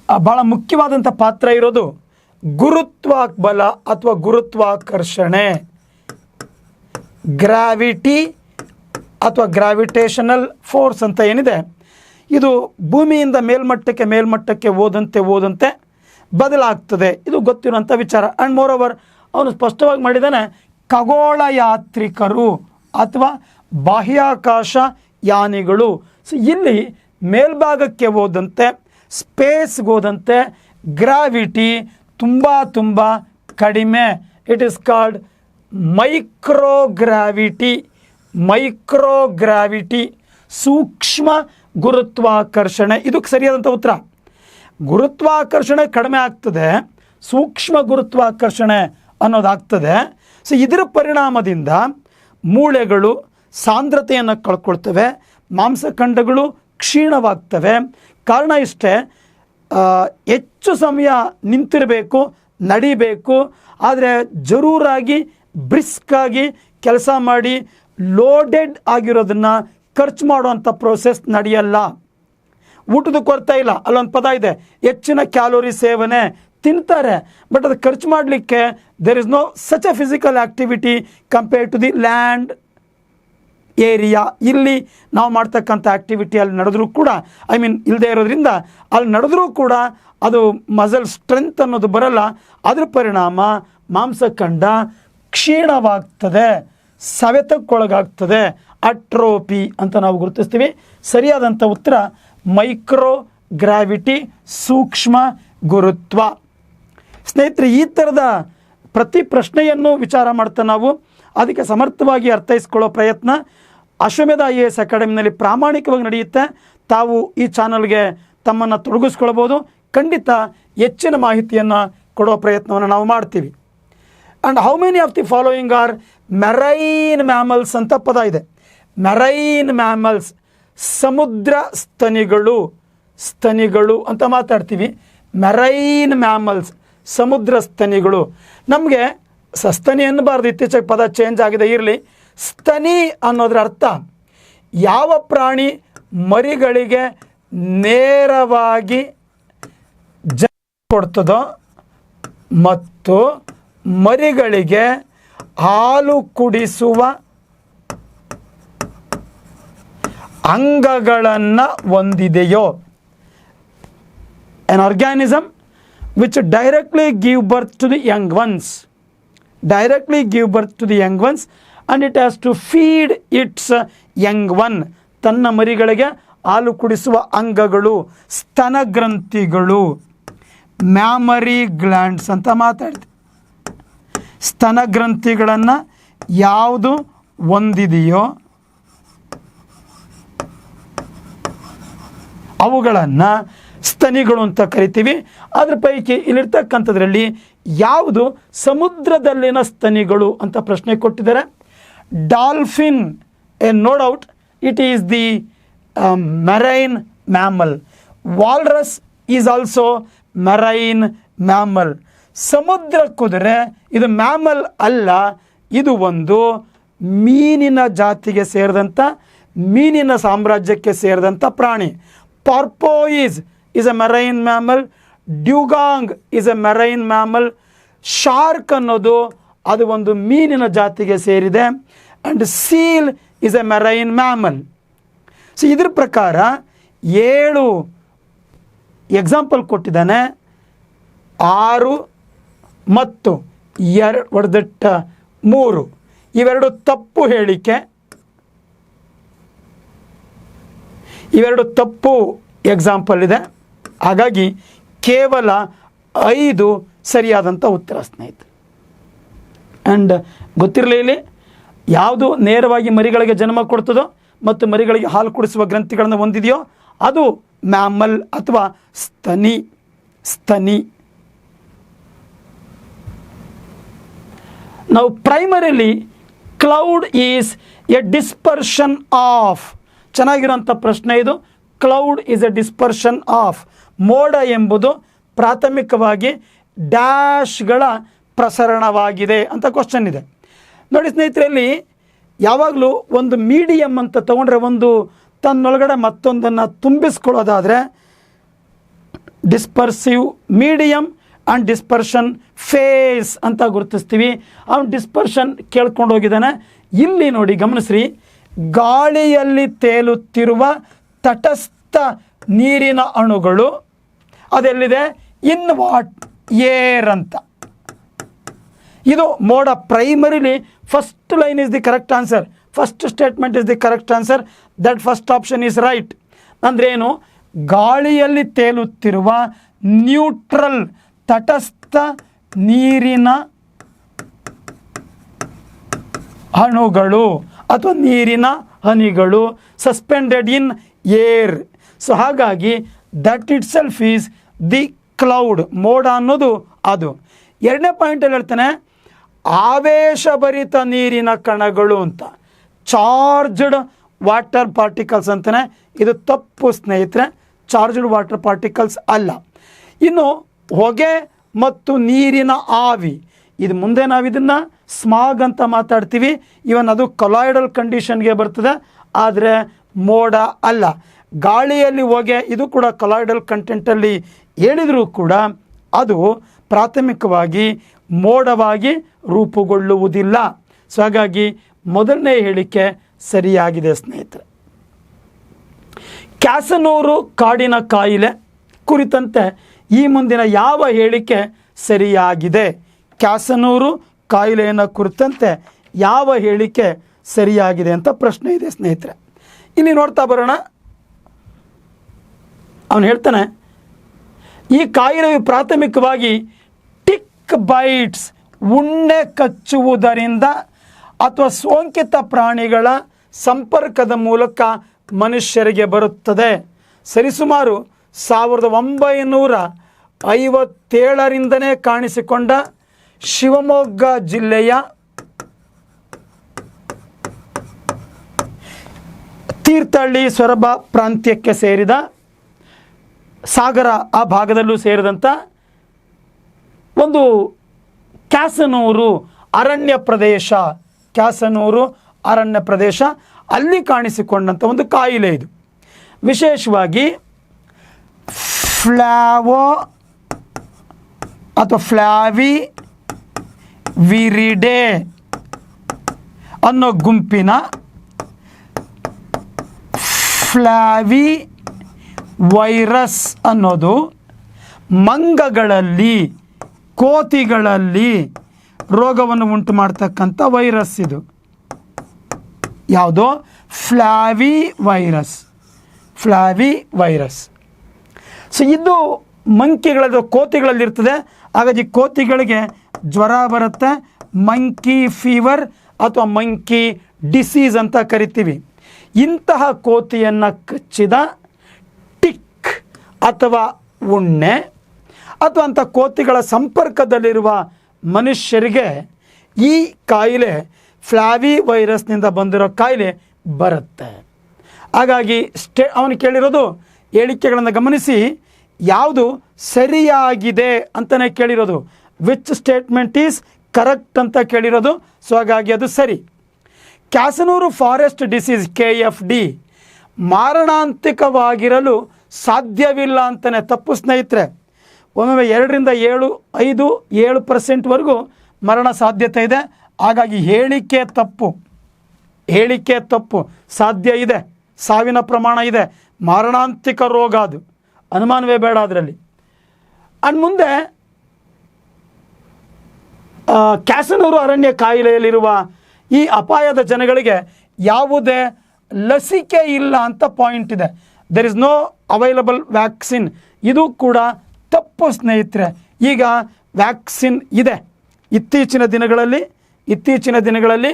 ಭಾಳ ಮುಖ್ಯವಾದಂಥ ಪಾತ್ರ ಇರೋದು ಗುರುತ್ವಾಬಲ ಅಥವಾ ಗುರುತ್ವಾಕರ್ಷಣೆ, ಗ್ರಾವಿಟಿ ಅಥವಾ ಗ್ರಾವಿಟೇಷನಲ್ ಫೋರ್ಸ್ ಅಂತ ಏನಿದೆ, ಇದು ಭೂಮಿಯಿಂದ ಮೇಲ್ಮಟ್ಟಕ್ಕೆ ಹೋದಂತೆ ಬದಲಾಗ್ತದೆ. ಇದು ಗೊತ್ತಿರುವಂಥ ವಿಚಾರ. ಆ್ಯಂಡ್ ಮೋರ್ ಓವರ್ ಅವನು ಸ್ಪಷ್ಟವಾಗಿ ಮಾಡಿದ್ದಾನೆ, ಖಗೋಳ ಯಾತ್ರಿಕರು ಅಥವಾ ಬಾಹ್ಯಾಕಾಶ ಯಾನಿಗಳು. ಸೊ ಇಲ್ಲಿ ಮೇಲ್ಭಾಗಕ್ಕೆ ಹೋದಂತೆ, ಸ್ಪೇಸ್ಗೆ ಹೋದಂತೆ ಗ್ರಾವಿಟಿ ತುಂಬ ಕಡಿಮೆ. ಇಟ್ ಈಸ್ ಕಾಲ್ಡ್ ಮೈಕ್ರೋಗ್ರಾವಿಟಿ, ಸೂಕ್ಷ್ಮ ಗುರುತ್ವಾಕರ್ಷಣೆ. ಇದಕ್ಕೆ ಸರಿಯಾದಂಥ ಉತ್ತರ. ಗುರುತ್ವಾಕರ್ಷಣೆ ಕಡಿಮೆ ಆಗ್ತದೆ, ಸೂಕ್ಷ್ಮ ಗುರುತ್ವಾಕರ್ಷಣೆ ಅನ್ನೋದಾಗ್ತದೆ. ಸೊ ಇದರ ಪರಿಣಾಮದಿಂದ ಮೂಳೆಗಳು ಸಾಂದ್ರತೆಯನ್ನು ಕಳ್ಕೊಳ್ತವೆ, ಮಾಂಸಖಂಡಗಳು ಕ್ಷೀಣವಾಗ್ತವೆ. ಕಾರಣ ಇಷ್ಟೇ, ಹೆಚ್ಚು ಸಮಯ ನಿಂತಿರಬೇಕು, ನಡಿಬೇಕು, ಆದರೆ ಜರೂರಾಗಿ ಬ್ರಿಸ್ಕಾಗಿ ಕೆಲಸ ಮಾಡಿ ಲೋಡೆಡ್ ಆಗಿರೋದನ್ನು ಖರ್ಚು ಮಾಡುವಂಥ ಪ್ರೋಸೆಸ್ ನಡೆಯಲ್ಲ. ಊಟದ ಕೊರತೆ ಇಲ್ಲ, ಅಲ್ಲೊಂದು ಪದ ಇದೆ, ಹೆಚ್ಚಿನ ಕ್ಯಾಲೋರಿ ಸೇವನೆ, ತಿಂತಾರೆ, ಬಟ್ ಅದು ಖರ್ಚು ಮಾಡಲಿಕ್ಕೆ there is no such a physical activity compared to the land area. ಇಲ್ಲಿ ನಾವು ಮಾಡ್ತಕ್ಕಂಥ ಆ್ಯಕ್ಟಿವಿಟಿ ಅಲ್ಲಿ ನಡೆದ್ರೂ ಕೂಡ, ಇಲ್ಲದೆ ಇರೋದ್ರಿಂದ ಅಲ್ಲಿ ನಡೆದ್ರೂ ಕೂಡ ಅದು ಮಸಲ್ ಸ್ಟ್ರೆಂತ್ ಅನ್ನೋದು ಬರಲ್ಲ. ಅದರ ಪರಿಣಾಮ ಮಾಂಸಖಂಡ ಕ್ಷೀಣವಾಗ್ತದೆ, ಸವೆತಕ್ಕೊಳಗಾಗ್ತದೆ, ಅಟ್ರೋಪಿ ಅಂತ ನಾವು ಗುರುತಿಸ್ತೀವಿ. ಸರಿಯಾದಂಥ ಉತ್ತರ ಮೈಕ್ರೋಗ್ರಾವಿಟಿ, ಸೂಕ್ಷ್ಮ ಗುರುತ್ವ. ಸ್ನೇಹಿತರೆ, ಈ ಥರದ ಪ್ರತಿ ಪ್ರಶ್ನೆಯನ್ನು ವಿಚಾರ ಮಾಡ್ತಾ ನಾವು ಅದಕ್ಕೆ ಸಮರ್ಥವಾಗಿ ಅರ್ಥೈಸ್ಕೊಳ್ಳೋ ಪ್ರಯತ್ನ ಅಶ್ವಮೇಧ IAS ಅಕಾಡೆಮಿನಲ್ಲಿ ಪ್ರಾಮಾಣಿಕವಾಗಿ ನಡೆಯುತ್ತೆ. ತಾವು ಈ ಚಾನಲ್ಗೆ ತಮ್ಮನ್ನು ತೊಡಗಿಸ್ಕೊಳ್ಬೋದು. ಖಂಡಿತ ಹೆಚ್ಚಿನ ಮಾಹಿತಿಯನ್ನು ಕೊಡೋ ಪ್ರಯತ್ನವನ್ನು ನಾವು ಮಾಡ್ತೀವಿ. And how many of the following are marine mammals ಅಂತ ಪದ ಇದೆ. ಮೆರೈನ್ ಮ್ಯಾಮಲ್ಸ್ ಸಮುದ್ರ ಸ್ತನಿಗಳು ಅಂತ ಮಾತಾಡ್ತೀವಿ. ಮೆರೈನ್ ಮ್ಯಾಮಲ್ಸ್ ಸಮುದ್ರ ಸ್ತನಿಗಳು. ನಮಗೆ ಸಸ್ತನಿ ಅನ್ನಬಾರ್ದು, ಇತ್ತೀಚೆಗೆ ಪದ ಚೇಂಜ್ ಆಗಿದೆ, ಇರಲಿ. ಸ್ತನಿ ಅನ್ನೋದ್ರ ಅರ್ಥ ಯಾವ ಪ್ರಾಣಿ ಮರಿಗಳಿಗೆ ನೇರವಾಗಿ ಜನ್ಮ ಕೊಡ್ತದೋ ಮತ್ತು ಮರಿಗಳಿಗೆ ಹಾಲು ಕುಡಿಸುವ ಅಂಗಗಳನ್ನು ಹೊಂದಿದೆಯೋ. an organism which directly give birth to the young ones, and it has to feed its young one. ತನ್ನ ಮರಿಗಳಿಗೆ ಹಾಲು ಕುಡಿಸುವ ಅಂಗಗಳು ಸ್ತನಗ್ರಂಥಿಗಳು, ಮ್ಯಾಮರಿ ಗ್ಲ್ಯಾಂಡ್ಸ್ ಅಂತ ಮಾತಾಡ್ತೀವಿ. ಸ್ತನಗ್ರಂಥಿಗಳನ್ನು ಯಾವುದು ಹೊಂದಿದೆಯೋ ಅವುಗಳನ್ನು ಸ್ತನಿಗಳು ಅಂತ ಕರಿತೀವಿ. ಅದ್ರ ಪೈಕಿ ಇಲ್ಲಿರ್ತಕ್ಕಂಥದ್ರಲ್ಲಿ ಯಾವುದು ಸಮುದ್ರದಲ್ಲಿನ ಸ್ತನಿಗಳು ಅಂತ ಪ್ರಶ್ನೆ ಕೊಟ್ಟಿದ್ದಾರೆ. Dolphin, no doubt it is the marine mammal. Walrus is also marine mammal. ಸಮುದ್ರ ಕುದುರೆ ಇದು ಮ್ಯಾಮಲ್ ಅಲ್ಲ, ಇದು ಒಂದು ಮೀನಿನ ಜಾತಿಗೆ ಸೇರಿದಂಥ, ಮೀನಿನ ಸಾಮ್ರಾಜ್ಯಕ್ಕೆ ಸೇರಿದಂಥ ಪ್ರಾಣಿ. ಪಾರ್ಪೋಯಿಸ್ is a marine mammal. ಡ್ಯೂಗಾಂಗ್ is a marine mammal. Shark ಅನ್ನೋದು ಅದು ಒಂದು ಮೀನಿನ ಜಾತಿಗೆ ಸೇರಿದೆ. And seal is a marine mammal. So ಇದ್ರ ಪ್ರಕಾರ 7 ಎಕ್ಸಾಂಪಲ್ ಕೊಟ್ಟಿದ್ದಾನೆ. 6 ಮತ್ತು 3 ಇವೆರಡು ತಪ್ಪು ಹೇಳಿಕೆ, ಇವೆರಡು ತಪ್ಪು ಎಕ್ಸಾಂಪಲ್ ಇದೆ. ಹಾಗಾಗಿ ಕೇವಲ 5 ಸರಿಯಾದಂಥ ಉತ್ತರ ಸ್ನೇಹಿತರೆ. ಆ್ಯಂಡ್ ಗೊತ್ತಿರಲಿ, ಇಲ್ಲಿ ಯಾವುದು ನೇರವಾಗಿ ಮರಿಗಳಿಗೆ ಜನ್ಮ ಕೊಡ್ತದೋ ಮತ್ತು ಮರಿಗಳಿಗೆ ಹಾಲು ಕುಡಿಸುವ ಗ್ರಂಥಿಗಳನ್ನು ಹೊಂದಿದೆಯೋ ಅದು ಮ್ಯಾಮಲ್ ಅಥವಾ ಸ್ತನಿ. ನಾವು primarily cloud is a dispersion of, ಚೆನ್ನಾಗಿರೋಂಥ ಪ್ರಶ್ನೆ ಇದು. Cloud is a dispersion of. ಮೋಡ ಎಂಬುದು ಪ್ರಾಥಮಿಕವಾಗಿ ಡ್ಯಾಶ್ಗಳ ಪ್ರಸರಣವಾಗಿದೆ ಅಂತ ಕ್ವಶನ್ ಇದೆ. ನೋಡಿ ಸ್ನೇಹಿತರಲ್ಲಿ, ಯಾವಾಗಲೂ ಒಂದು ಮೀಡಿಯಮ್ ಅಂತ ತೊಗೊಂಡ್ರೆ ಒಂದು ತನ್ನೊಳಗಡೆ ಮತ್ತೊಂದನ್ನು ತುಂಬಿಸ್ಕೊಳ್ಳೋದಾದರೆ dispersive medium and dispersion phase ಅಂತ ಗುರುತಿಸ್ತೀವಿ. ಅವನು ಡಿಸ್ಪರ್ಷನ್ ಕೇಳ್ಕೊಂಡು ಹೋಗಿದ್ದಾನೆ. ಇಲ್ಲಿ ನೋಡಿ ಗಮನಿಸ್ರಿ, ಗಾಳಿಯಲ್ಲಿ ತೇಲುತ್ತಿರುವ ತಟಸ್ಥ ನೀರಿನ ಅಣುಗಳು ಅದೆಲ್ಲಿದೆ? ಇನ್ ವಾಟ್ ಏರ್ ಅಂತ. ಇದು ಮೋಡ. Primarily first line is the correct answer, first statement is the correct answer. That first option is right. ಅಂದ್ರೇನು? ಗಾಳಿಯಲ್ಲಿ ತೇಲುತ್ತಿರುವ ನ್ಯೂಟ್ರಲ್ ತಟಸ್ಥ ನೀರಿನ ಅಣುಗಳು ಅಥವಾ ನೀರಿನ ಹನಿಗಳು, ಸಸ್ಪೆಂಡೆಡ್ ಇನ್ ಏರ್. ಸೊ ಹಾಗಾಗಿ that it self is the cloud. ಮೋಡ ಅನ್ನೋದು ಅದು. 2ನೇ ಪಾಯಿಂಟಲ್ಲಿ ಹೇಳ್ತಾನೆ ಆವೇಶಭರಿತ ನೀರಿನ ಕಣಗಳು ಅಂತ, ಚಾರ್ಜ್ಡ್ ವಾಟರ್ ಪಾರ್ಟಿಕಲ್ಸ್ ಅಂತಾನೆ. ಇದು ತಪ್ಪು ಸ್ನೇಹಿತರೆ, ಚಾರ್ಜ್ಡ್ ವಾಟರ್ ಪಾರ್ಟಿಕಲ್ಸ್ ಅಲ್ಲ. ಇನ್ನು ಹೊಗೆ ಮತ್ತು ನೀರಿನ ಆವಿ, ಇದು ಮುಂದೆ ನಾವು ಇದನ್ನು ಸ್ಮಾಗ್ ಅಂತ ಮಾತಾಡ್ತೀವಿ. ಇವನ್ ಅದು ಕೊಲಾಯ್ಡಲ್ ಕಂಡೀಷನ್ಗೆ ಬರ್ತದೆ, ಆದರೆ ಮೋಡ ಅಲ್ಲ. ಗಾಳಿಯಲ್ಲಿ ಹೊಗೆ, ಇದು ಕೂಡ ಕೊಲಾಯ್ಡಲ್ ಕಂಟೆಂಟಲ್ಲಿ ಹೇಳಿದರೂ ಕೂಡ ಅದು ಪ್ರಾಥಮಿಕವಾಗಿ ಮೋಡವಾಗಿ ರೂಪುಗೊಳ್ಳುವುದಿಲ್ಲ. ಸೊ ಹಾಗಾಗಿ ಮೊದಲನೇ ಹೇಳಿಕೆ ಸರಿಯಾಗಿದೆ ಸ್ನೇಹಿತರೆ. ಕ್ಯಾಸನೂರು ಕಾಡಿನ ಕಾಯಿಲೆ ಕುರಿತಂತೆ ಈ ಮುಂದಿನ ಯಾವ ಹೇಳಿಕೆ ಸರಿಯಾಗಿದೆ? ಕ್ಯಾಸನೂರು ಕಾಯಿಲೆಯನ್ನು ಕುರಿತಂತೆ ಯಾವ ಹೇಳಿಕೆ ಸರಿಯಾಗಿದೆ ಅಂತ ಪ್ರಶ್ನೆ ಇದೆ ಸ್ನೇಹಿತರೆ. ಇಲ್ಲಿ ನೋಡ್ತಾ ಬರೋಣ. ಅವನು ಹೇಳ್ತಾನೆ, ಈ ಕಾಯಿಲೆಯು ಪ್ರಾಥಮಿಕವಾಗಿ ಟಿಕ್ ಬೈಟ್ಸ್, ಉಣ್ಣೆ ಕಚ್ಚುವುದರಿಂದ ಅಥವಾ ಸೋಂಕಿತ ಪ್ರಾಣಿಗಳ ಸಂಪರ್ಕದ ಮೂಲಕ ಮನುಷ್ಯರಿಗೆ ಬರುತ್ತದೆ. ಸರಿಸುಮಾರು 1957ರಿಂದಲೇ ಕಾಣಿಸಿಕೊಂಡ ಶಿವಮೊಗ್ಗ ಜಿಲ್ಲೆಯ ತೀರ್ಥಹಳ್ಳಿ ಸೊರಬ ಪ್ರಾಂತ್ಯಕ್ಕೆ ಸೇರಿದ ಸಾಗರ ಆ ಭಾಗದಲ್ಲೂ ಸೇರಿದಂಥ ಒಂದು ಕ್ಯಾಸನೂರು ಅರಣ್ಯ ಪ್ರದೇಶ ಅಲ್ಲಿ ಕಾಣಿಸಿಕೊಂಡಂಥ ಒಂದು ಕಾಯಿಲೆ ಇದು. ವಿಶೇಷವಾಗಿ ಫ್ಲಾವಿವಿರಿಡೆ ಅನ್ನೋ ಗುಂಪಿನ ಫ್ಲಾವಿ ವೈರಸ್ ಅನ್ನೋದು ಮಂಗಗಳಲ್ಲಿ, ಕೋತಿಗಳಲ್ಲಿ ರೋಗವನ್ನು ಉಂಟು ಮಾಡ್ತಕ್ಕಂಥ ವೈರಸ್ ಇದು. ಯಾವುದೋ ಫ್ಲಾವಿ ವೈರಸ್. ಸೊ ಇದು ಕೋತಿಗಳಲ್ಲಿರ್ತದೆ. ಹಾಗಾಗಿ ಕೋತಿಗಳಿಗೆ ಜ್ವರ ಬರುತ್ತೆ, ಮಂಕಿ ಫೀವರ್ ಅಥವಾ ಮಂಕಿ ಡಿಸೀಸ್ ಅಂತ ಕರಿತೀವಿ. ಇಂತಹ ಕೋತಿಯನ್ನು ಕಚ್ಚಿದ ಟಿಕ್ ಅಥವಾ ಉಣ್ಣೆ ಅಥವಾ ಅಂಥ ಕೋತಿಗಳ ಸಂಪರ್ಕದಲ್ಲಿರುವ ಮನುಷ್ಯರಿಗೆ ಈ ಕಾಯಿಲೆ ಫ್ಲಾವಿ ವೈರಸ್ನಿಂದ ಬಂದಿರೋ ಕಾಯಿಲೆ ಬರುತ್ತೆ. ಹಾಗಾಗಿ ಅವನು ಕೇಳಿರೋದು ಹೇಳಿಕೆಗಳನ್ನು ಗಮನಿಸಿ, ಯಾವುದು ಸರಿಯಾಗಿದೆ ಅಂತಲೇ ಕೇಳಿರೋದು. ವಿಚ್ ಸ್ಟೇಟ್ಮೆಂಟ್ ಈಸ್ ಕರೆಕ್ಟ್ ಅಂತ ಕೇಳಿರೋದು. ಸೊ ಹಾಗಾಗಿ ಅದು ಸರಿ. ಕ್ಯಾಸನೂರು ಫಾರೆಸ್ಟ್ ಡಿಸೀಸ್ KFD ಮಾರಣಾಂತಿಕವಾಗಿರಲು ಸಾಧ್ಯವಿಲ್ಲ ಅಂತಲೇ. ತಪ್ಪು ಸ್ನೇಹಿತರೆ. ಒಮ್ಮೊಮ್ಮೆ 2-5-7% ಮರಣ ಸಾಧ್ಯತೆ ಇದೆ. ಹಾಗಾಗಿ ಹೇಳಿಕೆ ತಪ್ಪು. ಸಾಧ್ಯ ಇದೆ, ಸಾವಿನ ಪ್ರಮಾಣ ಇದೆ, ಮಾರಣಾಂತಿಕ ರೋಗ, ಅದು ಅನುಮಾನವೇ ಬೇಡ ಅದರಲ್ಲಿ. ಅಂಡ್ ಮುಂದೆ ಕ್ಯಾಸನೂರು ಅರಣ್ಯ ಕಾಯಿಲೆಯಲ್ಲಿರುವ ಈ ಅಪಾಯದ ಜನಗಳಿಗೆ ಯಾವುದೇ ಲಸಿಕೆ ಇಲ್ಲ ಅಂತ ಪಾಯಿಂಟ್ ಇದೆ. There is no available vaccine. ಇದು ಕೂಡ ತಪ್ಪು ಸ್ನೇಹಿತರೆ. ಈಗ ವ್ಯಾಕ್ಸಿನ್ ಇದೆ. ಇತ್ತೀಚಿನ ದಿನಗಳಲ್ಲಿ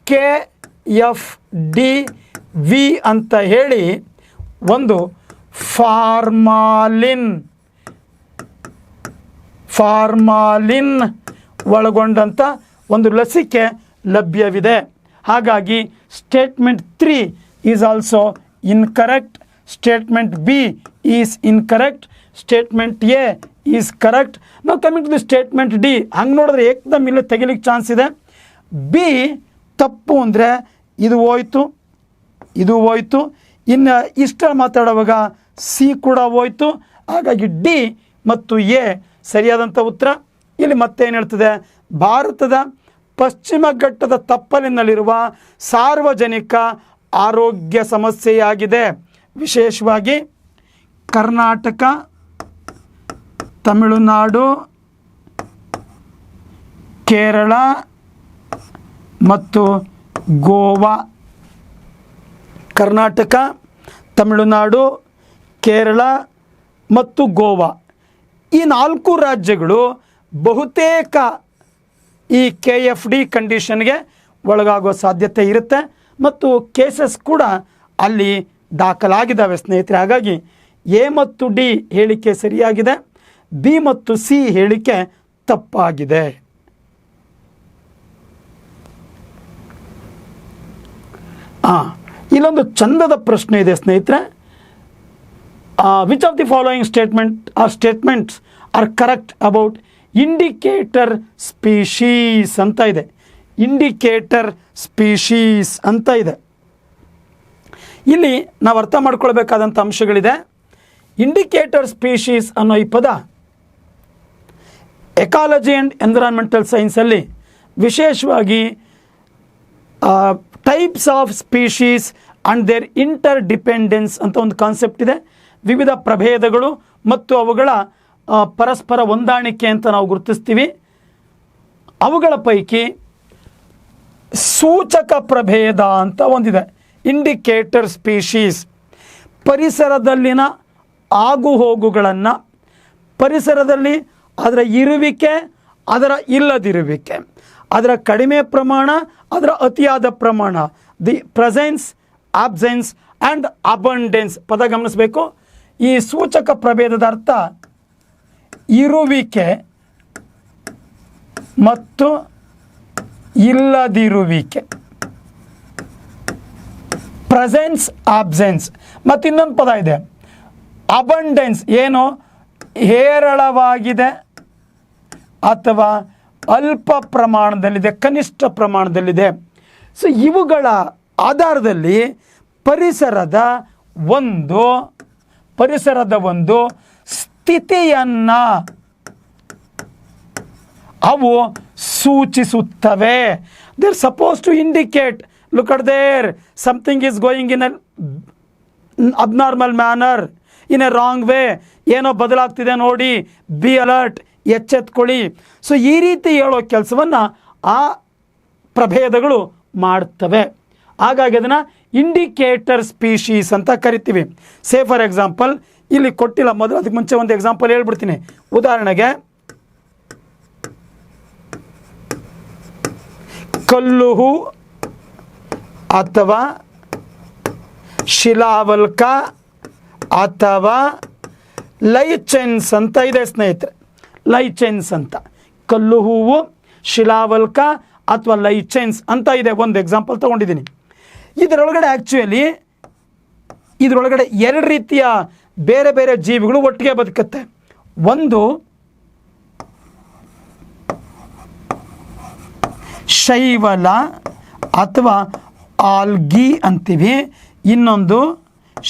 KFDV ಅಂತ ಹೇಳಿ ಒಂದು ಫಾರ್ಮಾಲಿನ್ ಒಳಗೊಂಡಂಥ ಒಂದು ಲಸಿಕೆ ಲಭ್ಯವಿದೆ. ಹಾಗಾಗಿ statement 3 is also incorrect. Statement B is incorrect. Statement A is correct. ನಾವು coming to the statement D. ಹಂಗೆ ನೋಡಿದ್ರೆ ಏಕದಮ್ ಇಲ್ಲೇ ತೆಗಿಲಿಕ್ಕೆ ಚಾನ್ಸ್ ಇದೆ. B ತಪ್ಪು ಅಂದರೆ ಇದು ಹೋಯ್ತು. ಇನ್ನು ಇಷ್ಟ ಮಾತಾಡುವಾಗ C ಕೂಡ ಹೋಯ್ತು. ಹಾಗಾಗಿ D ಮತ್ತು A ಸರಿಯಾದಂಥ ಉತ್ತರ. ಇಲ್ಲಿ ಮತ್ತೇನು ಹೇಳ್ತದೆ, ಭಾರತದ ಪಶ್ಚಿಮ ಘಟ್ಟದ ತಪ್ಪಲಿನಲ್ಲಿರುವ ಸಾರ್ವಜನಿಕ ಆರೋಗ್ಯ ಸಮಸ್ಯೆಯಾಗಿದೆ. ವಿಶೇಷವಾಗಿ ಕರ್ನಾಟಕ, ತಮಿಳುನಾಡು, ಕೇರಳ ಮತ್ತು ಗೋವಾ. ಕರ್ನಾಟಕ, ತಮಿಳುನಾಡು, ಕೇರಳ ಮತ್ತು ಗೋವಾ ಈ 4 ರಾಜ್ಯಗಳು ಬಹುತೇಕ ಈ KFD ಕಂಡೀಷನ್ಗೆ ಒಳಗಾಗುವ ಸಾಧ್ಯತೆ ಇರುತ್ತೆ ಮತ್ತು ಕೇಸಸ್ ಕೂಡ ಅಲ್ಲಿ ದಾಖಲಾಗಿದ್ದಾವೆ ಸ್ನೇಹಿತರೆ. ಹಾಗಾಗಿ A ಮತ್ತು D ಹೇಳಿಕೆ ಸರಿಯಾಗಿದೆ, B ಮತ್ತು C ಹೇಳಿಕೆ ತಪ್ಪಾಗಿದೆ. ಇಲ್ಲೊಂದು ಚಂದದ ಪ್ರಶ್ನೆ ಇದೆ ಸ್ನೇಹಿತರೆ. Which of the following statements are correct about indicator species ಅಂತ ಇದೆ. ಇಂಡಿಕೇಟರ್ ಸ್ಪೀಶೀಸ್ ಅಂತ ಇದೆ. ಇಲ್ಲಿ ನಾವು ಅರ್ಥ ಮಾಡ್ಕೊಳ್ಬೇಕಾದಂಥ ಅಂಶಗಳಿದೆ. ಇಂಡಿಕೇಟರ್ ಸ್ಪೀಶೀಸ್ ಅನ್ನೋ ಈ ಪದ ಎಕಾಲಜಿ ಆ್ಯಂಡ್ ಎನ್ವಿರಾನ್ಮೆಂಟಲ್ ಸೈನ್ಸಲ್ಲಿ ವಿಶೇಷವಾಗಿ types of species and their interdependence ಅಂತ ಒಂದು ಕಾನ್ಸೆಪ್ಟ್ ಇದೆ. ವಿವಿಧ ಪ್ರಭೇದಗಳು ಮತ್ತು ಅವುಗಳ ಪರಸ್ಪರ ಹೊಂದಾಣಿಕೆ ಅಂತ ನಾವು ಗುರುತಿಸ್ತೀವಿ. ಅವುಗಳ ಪೈಕಿ ಸೂಚಕ ಪ್ರಭೇದ ಅಂತ ಒಂದಿದೆ, ಇಂಡಿಕೇಟರ್ ಸ್ಪೀಶೀಸ್. ಪರಿಸರದಲ್ಲಿನ ಆಗುಹೋಗುಗಳನ್ನು, ಪರಿಸರದಲ್ಲಿ ಅದರ ಇರುವಿಕೆ, ಅದರ ಇಲ್ಲದಿರುವಿಕೆ, ಅದರ ಕಡಿಮೆ ಪ್ರಮಾಣ, ಅದರ ಅತಿಯಾದ ಪ್ರಮಾಣ. The presence, absence and abundance ಪದ ಗಮನಿಸಬೇಕು. ಈ ಸೂಚಕ ಪ್ರಭೇದದ ಅರ್ಥ ಇರುವಿಕೆ ಮತ್ತು ಇಲ್ಲದಿರುವಿಕೆ. Presence, absence. ಮತ್ತು ಇನ್ನೊಂದು ಪದ ಇದೆ ಅಬಂಡೆನ್ಸ್. ಏನು? ಹೇರಳವಾಗಿದೆ ಅಥವಾ ಅಲ್ಪ ಪ್ರಮಾಣದಲ್ಲಿದೆ, ಕನಿಷ್ಠ ಪ್ರಮಾಣದಲ್ಲಿದೆ. ಸೊ ಇವುಗಳ ಆಧಾರದಲ್ಲಿ ಪರಿಸರದ ಒಂದು ಸ್ಥಿತಿಯನ್ನು ಅವು ಸೂಚಿಸುತ್ತವೆ. They are suppose to indicate, look at there, something is going in an abnormal manner, in a wrong way, ಏನೋ ಬದಲಾಗ್ತಿದೆ ನೋಡಿ, ಬಿ ಅಲರ್ಟ್, ಎಚ್ಚೆತ್ಕೊಳ್ಳಿ. ಸೊ ಈ ರೀತಿ ಹೇಳೋ ಕೆಲಸವನ್ನು ಆ ಪ್ರಭೇದಗಳು ಮಾಡ್ತವೆ. ಹಾಗಾಗಿ ಅದನ್ನು ಇಂಡಿಕೇಟರ್ ಸ್ಪೀಶೀಸ್ ಅಂತ ಕರಿತೀವಿ. ಸೇ ಫಾರ್ ಎಕ್ಸಾಂಪಲ್, ಇಲ್ಲಿ ಕೊಟ್ಟಿಲ್ಲ, ಮೊದಲು ಅದಕ್ಕೆ ಮುಂಚೆ ಒಂದು ಎಕ್ಸಾಂಪಲ್ ಹೇಳ್ಬಿಡ್ತೀನಿ. ಉದಾಹರಣೆಗೆ ಕಲ್ಲುಹು ಅಥವಾ ಶಿಲಾವಲ್ಕ ಅಥವಾ ಲೈಚೆನ್ಸ್ ಅಂತ ಇದೆ ಸ್ನೇಹಿತರೆ. ಲೈಚೆನ್ಸ್ ಅಂತ, ಕಲ್ಲು ಹೂವು, ಶಿಲಾವಲ್ಕ ಅಥವಾ ಲೈಚೆನ್ಸ್ ಅಂತ ಇದೆ. ಒಂದು ಎಕ್ಸಾಂಪಲ್ ತೊಗೊಂಡಿದ್ದೀನಿ. ಇದರೊಳಗಡೆ ಆ್ಯಕ್ಚುಲಿ ಎರಡು ರೀತಿಯ ಬೇರೆ ಬೇರೆ ಜೀವಿಗಳು ಒಟ್ಟಿಗೆ ಬದುಕುತ್ತೆ. ಒಂದು ಶೈವಲ ಅಥವಾ ಆಲ್ಗಿ ಅಂತೀವಿ, ಇನ್ನೊಂದು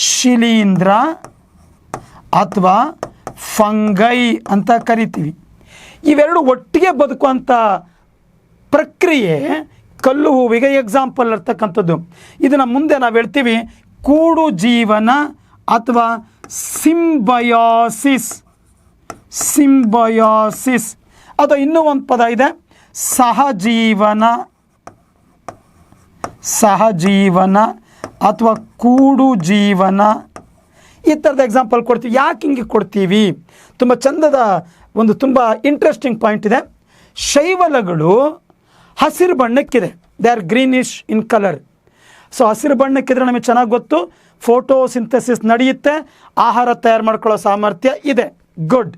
ಶಿಲೀಂಧ್ರ ಅಥವಾ ಫಂಗೈ ಅಂತ ಕರಿತೀವಿ. ಇವೆರಡು ಒಟ್ಟಿಗೆ ಬದುಕುವಂಥ ಪ್ರಕ್ರಿಯೆ ಕಲ್ಲು ಹೂವಿಗೆ ಎಕ್ಸಾಂಪಲ್ ಇರ್ತಕ್ಕಂಥದ್ದು. ಇದನ್ನು ಮುಂದೆ ನಾವು ಹೇಳ್ತೀವಿ ಕೂಡು ಜೀವನ ಅಥವಾ ಸಿಂಬಯಾಸಿಸ್. ಅಥವಾ ಇನ್ನೂ ಒಂದು ಪದ ಇದೆ ಸಹಜೀವನ ಅಥವಾ ಕೂಡು ಜೀವನ. ಈ ಥರದ ಎಕ್ಸಾಂಪಲ್ ಕೊಡ್ತೀವಿ. ಯಾಕೆ ಹಿಂಗೆ ಕೊಡ್ತೀವಿ? ತುಂಬ ಚಂದದ ಒಂದು ತುಂಬ ಇಂಟ್ರೆಸ್ಟಿಂಗ್ ಪಾಯಿಂಟ್ ಇದೆ. ಶೈವಲಗಳು ಹಸಿರು ಬಣ್ಣಕ್ಕಿದೆ, they are greenish in colour. So ಹಸಿರು ಬಣ್ಣಕ್ಕಿದ್ರೆ ನಮಗೆ ಚೆನ್ನಾಗಿ ಗೊತ್ತು, ಫೋಟೋಸಿಂಥಸಿಸ್ ನಡೆಯುತ್ತೆ, ಆಹಾರ ತಯಾರು ಮಾಡ್ಕೊಳ್ಳೋ ಸಾಮರ್ಥ್ಯ ಇದೆ. ಗುಡ್.